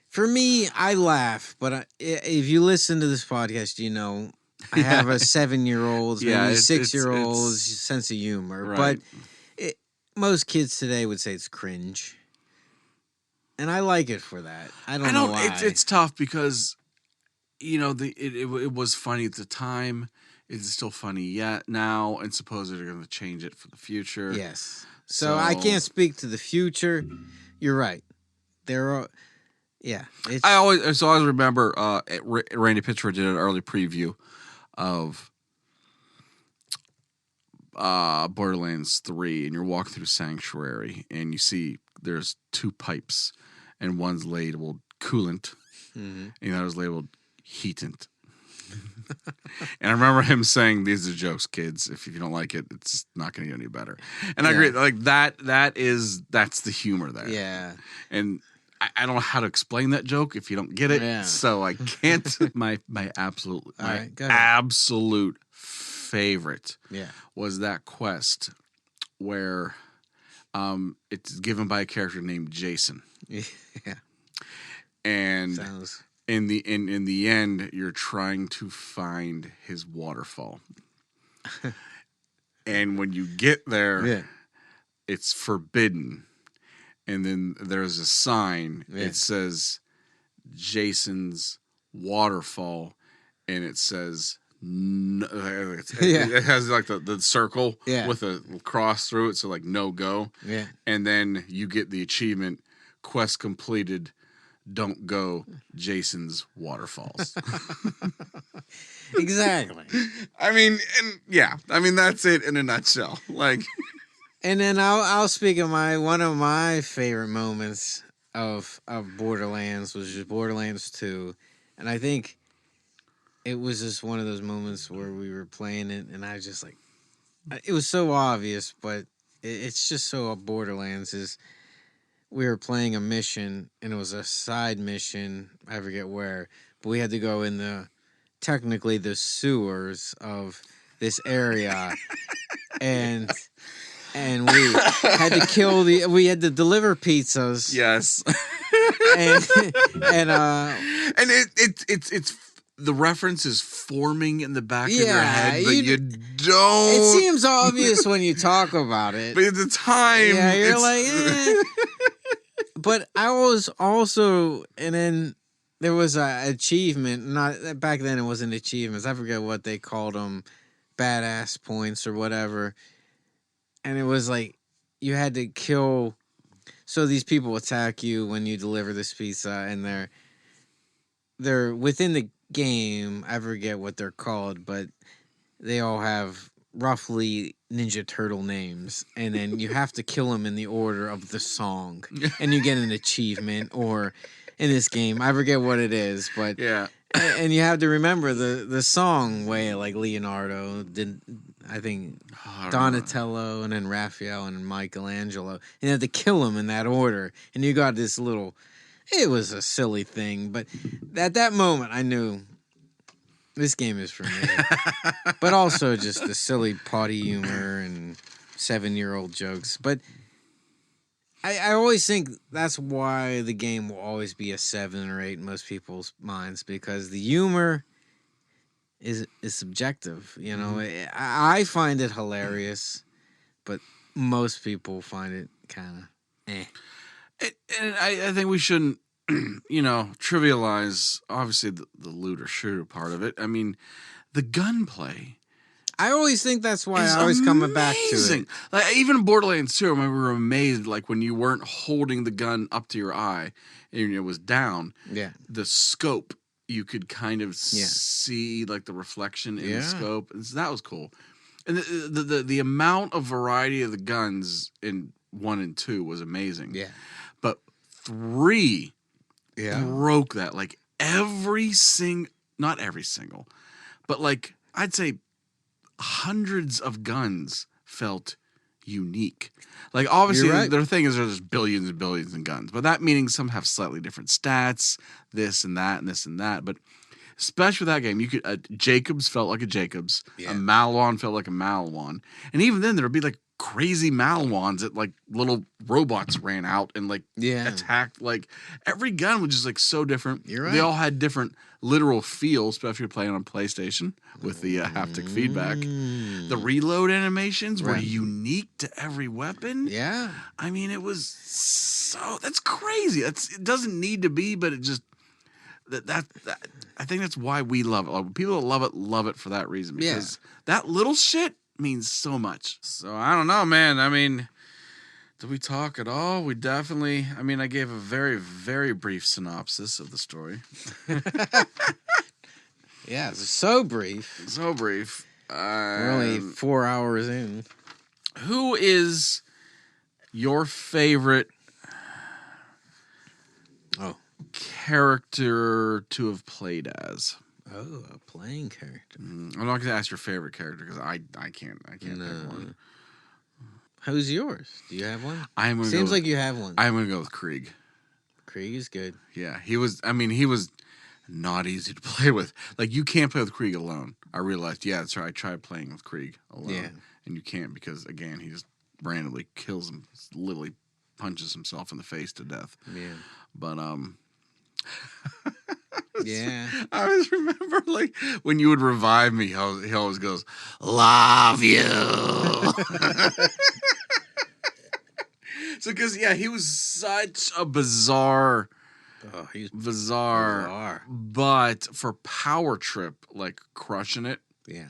for me, I laugh, but if you listen to this podcast, you know I have a 7-year-old, maybe 6-year-old's sense of humor. Right. But most kids today would say it's cringe. And I like it for that. I don't know why. It's tough because, you know, it was funny at the time. It's still funny now, and supposedly they're going to change it for the future. Yes. So I can't speak to the future. You're right. There are, yeah. I always remember Randy Pitchford did an early preview of Borderlands 3, and you're walking through Sanctuary, and you see there's 2 pipes, and one's labeled coolant, and the other's labeled heatant. And I remember him saying, "These are jokes, kids. If you don't like it, it's not going to get any better." And I agree. Like that's the humor there. Yeah. And I don't know how to explain that joke if you don't get it. Yeah. So I can't. my absolute favorite. Yeah. Was that quest where it's given by a character named Jason. Yeah. And Sounds. in the end, you're trying to find his waterfall. And when you get there, it's forbidden. And then there's a sign. Yeah. It says Jason's waterfall, and it says it has like the circle with a cross through it, so like no go. Yeah. And then you get the achievement, quest completed. Don't go, Jason's waterfalls. Exactly. I mean, that's it in a nutshell. Like, and then I'll speak of one of my favorite moments of Borderlands was just Borderlands 2, and I think it was just one of those moments where we were playing it, and I was just like, it was so obvious, but it's just so Borderlands is. We were playing a mission, and it was a side mission. I forget where, but we had to go in technically the sewers of this area, and we had to we had to deliver pizzas. Yes. and and it's the reference is forming in the back of your head, but you don't. It seems obvious when you talk about it, but at the time, yeah, you're like, eh. But I was also, and then there was a achievement. Not back then, it wasn't achievements. I forget what they called them, badass points or whatever. And it was like you had to kill. So these people attack you when you deliver this pizza, and they're within the game. I forget what they're called, but they all have roughly Ninja Turtle names, and then you have to kill them in the order of the song, and you get an achievement. Or in this game, I forget what it is, but yeah, and you have to remember the song way, like Leonardo did. I think Donatello, and then Raphael, and Michelangelo, and you had to kill them in that order, and you got this little. It was a silly thing, but at that moment, I knew. This game is for me. But also just the silly potty humor and 7-year-old jokes. But I always think that's why the game will always be a 7 or 8 in most people's minds, because the humor is subjective. You know, I find it hilarious, but most people find it kind of eh. And I think we shouldn't, trivialize, obviously, the loot or shooter part of it. I mean, the gunplay. I always think that's why I always come back to it. Like, even Borderlands 2, I remember we were amazed, like, when you weren't holding the gun up to your eye and it was down. Yeah. The scope, you could kind of see, like, the reflection in the scope. And so that was cool. And the amount of variety of the guns in 1 and 2 was amazing. Yeah. But 3 broke that. Like not every single, but like I'd say hundreds of guns felt unique. Like obviously their thing is there's billions and billions of guns, but that meaning some have slightly different stats, this and that and this and that. But especially with that game, you could Jacobs felt like a Jacobs, a Maliwan felt like a Maliwan, and even then there would be like crazy Malawans that like little robots ran out and like attacked. Like every gun was just like so different. You're right. They all had different literal feels, especially if you're playing on PlayStation with the haptic feedback. The reload animations were unique to every weapon. Yeah. I mean, it was that's crazy. It doesn't need to be, but it just that I think that's why we love it. Like, people that love it for that reason, because that little shit means so much. So I don't know, man. I mean, did we talk at all? We definitely. I mean, I gave a very, very brief synopsis of the story. Yeah, it's so brief. So brief. We're only 4 hours in. Who is your favorite character to have played as? Oh, a playing character. I'm not going to ask your favorite character because I can't pick one. Who's yours? Do you have one? Seems like you have one. I'm going to go with Krieg. Krieg is good. Yeah, he was not easy to play with. Like, you can't play with Krieg alone. I realized, that's right, I tried playing with Krieg alone. And you can't because, again, he just randomly kills him, literally punches himself in the face to death. Yeah. But, yeah. I always remember, like, when you would revive me, he always goes, "Love you." So, because, he was such a bizarre. Oh, he's bizarre. But for Power Trip, like, crushing it. Yeah.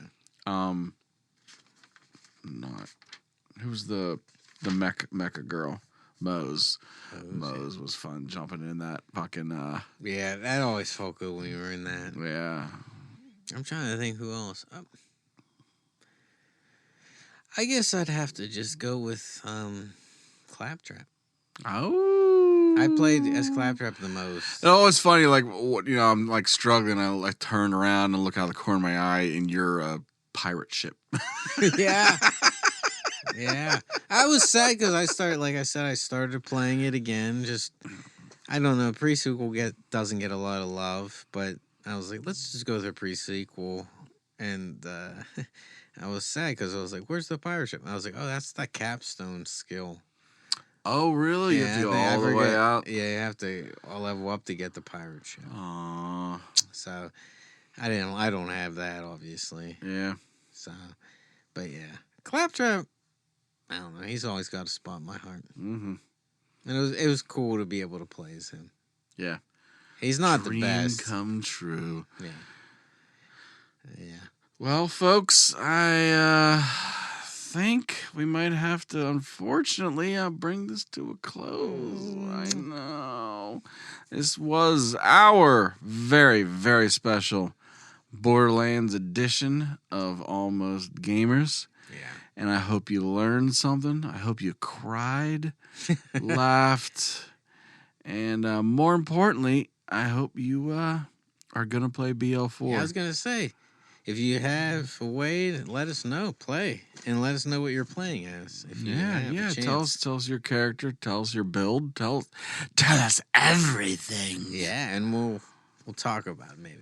Who's the mecha girl? Mose. Mose was fun jumping in that fucking. Yeah, that always felt good when you were in that. Yeah. I'm trying to think who else. I guess I'd have to just go with Claptrap. Oh. I played as Claptrap the most. Oh, it's funny. Like, I'm like struggling. I like turn around and look out of the corner of my eye, and you're a pirate ship. Yeah. Yeah. I was sad because I started playing it again. Just, I don't know. Pre-sequel doesn't get a lot of love, but I was like, let's just go with a pre-sequel. And I was sad because I was like, where's the pirate ship? And I was like, oh, that's the capstone skill. Oh, really? You have to go all the way out? Yeah, you have to level up to get the pirate ship. Aww. So I don't have that, obviously. Yeah. So, but yeah, Claptrap. I don't know. He's always got a spot in my heart. Mm-hmm. And it was cool to be able to play as him. Yeah. He's not Dream the best. come true. Yeah. Yeah. Well, folks, I think we might have to, unfortunately, bring this to a close. I know. This was our very, very special Borderlands edition of Almost Gamers. Yeah. And I hope you learned something. I hope you cried, laughed, and more importantly, I hope you are going to play BL4. Yeah, I was going to say, if you have a way, let us know. Play. And let us know what you're playing as. If you have a chance. Tell us your character. Tell us your build. Tell us everything. Yeah, and we'll talk about it maybe.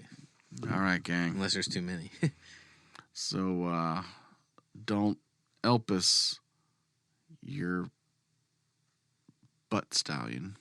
All right, gang. Unless there's too many. So, don't Elpis your butt stallion.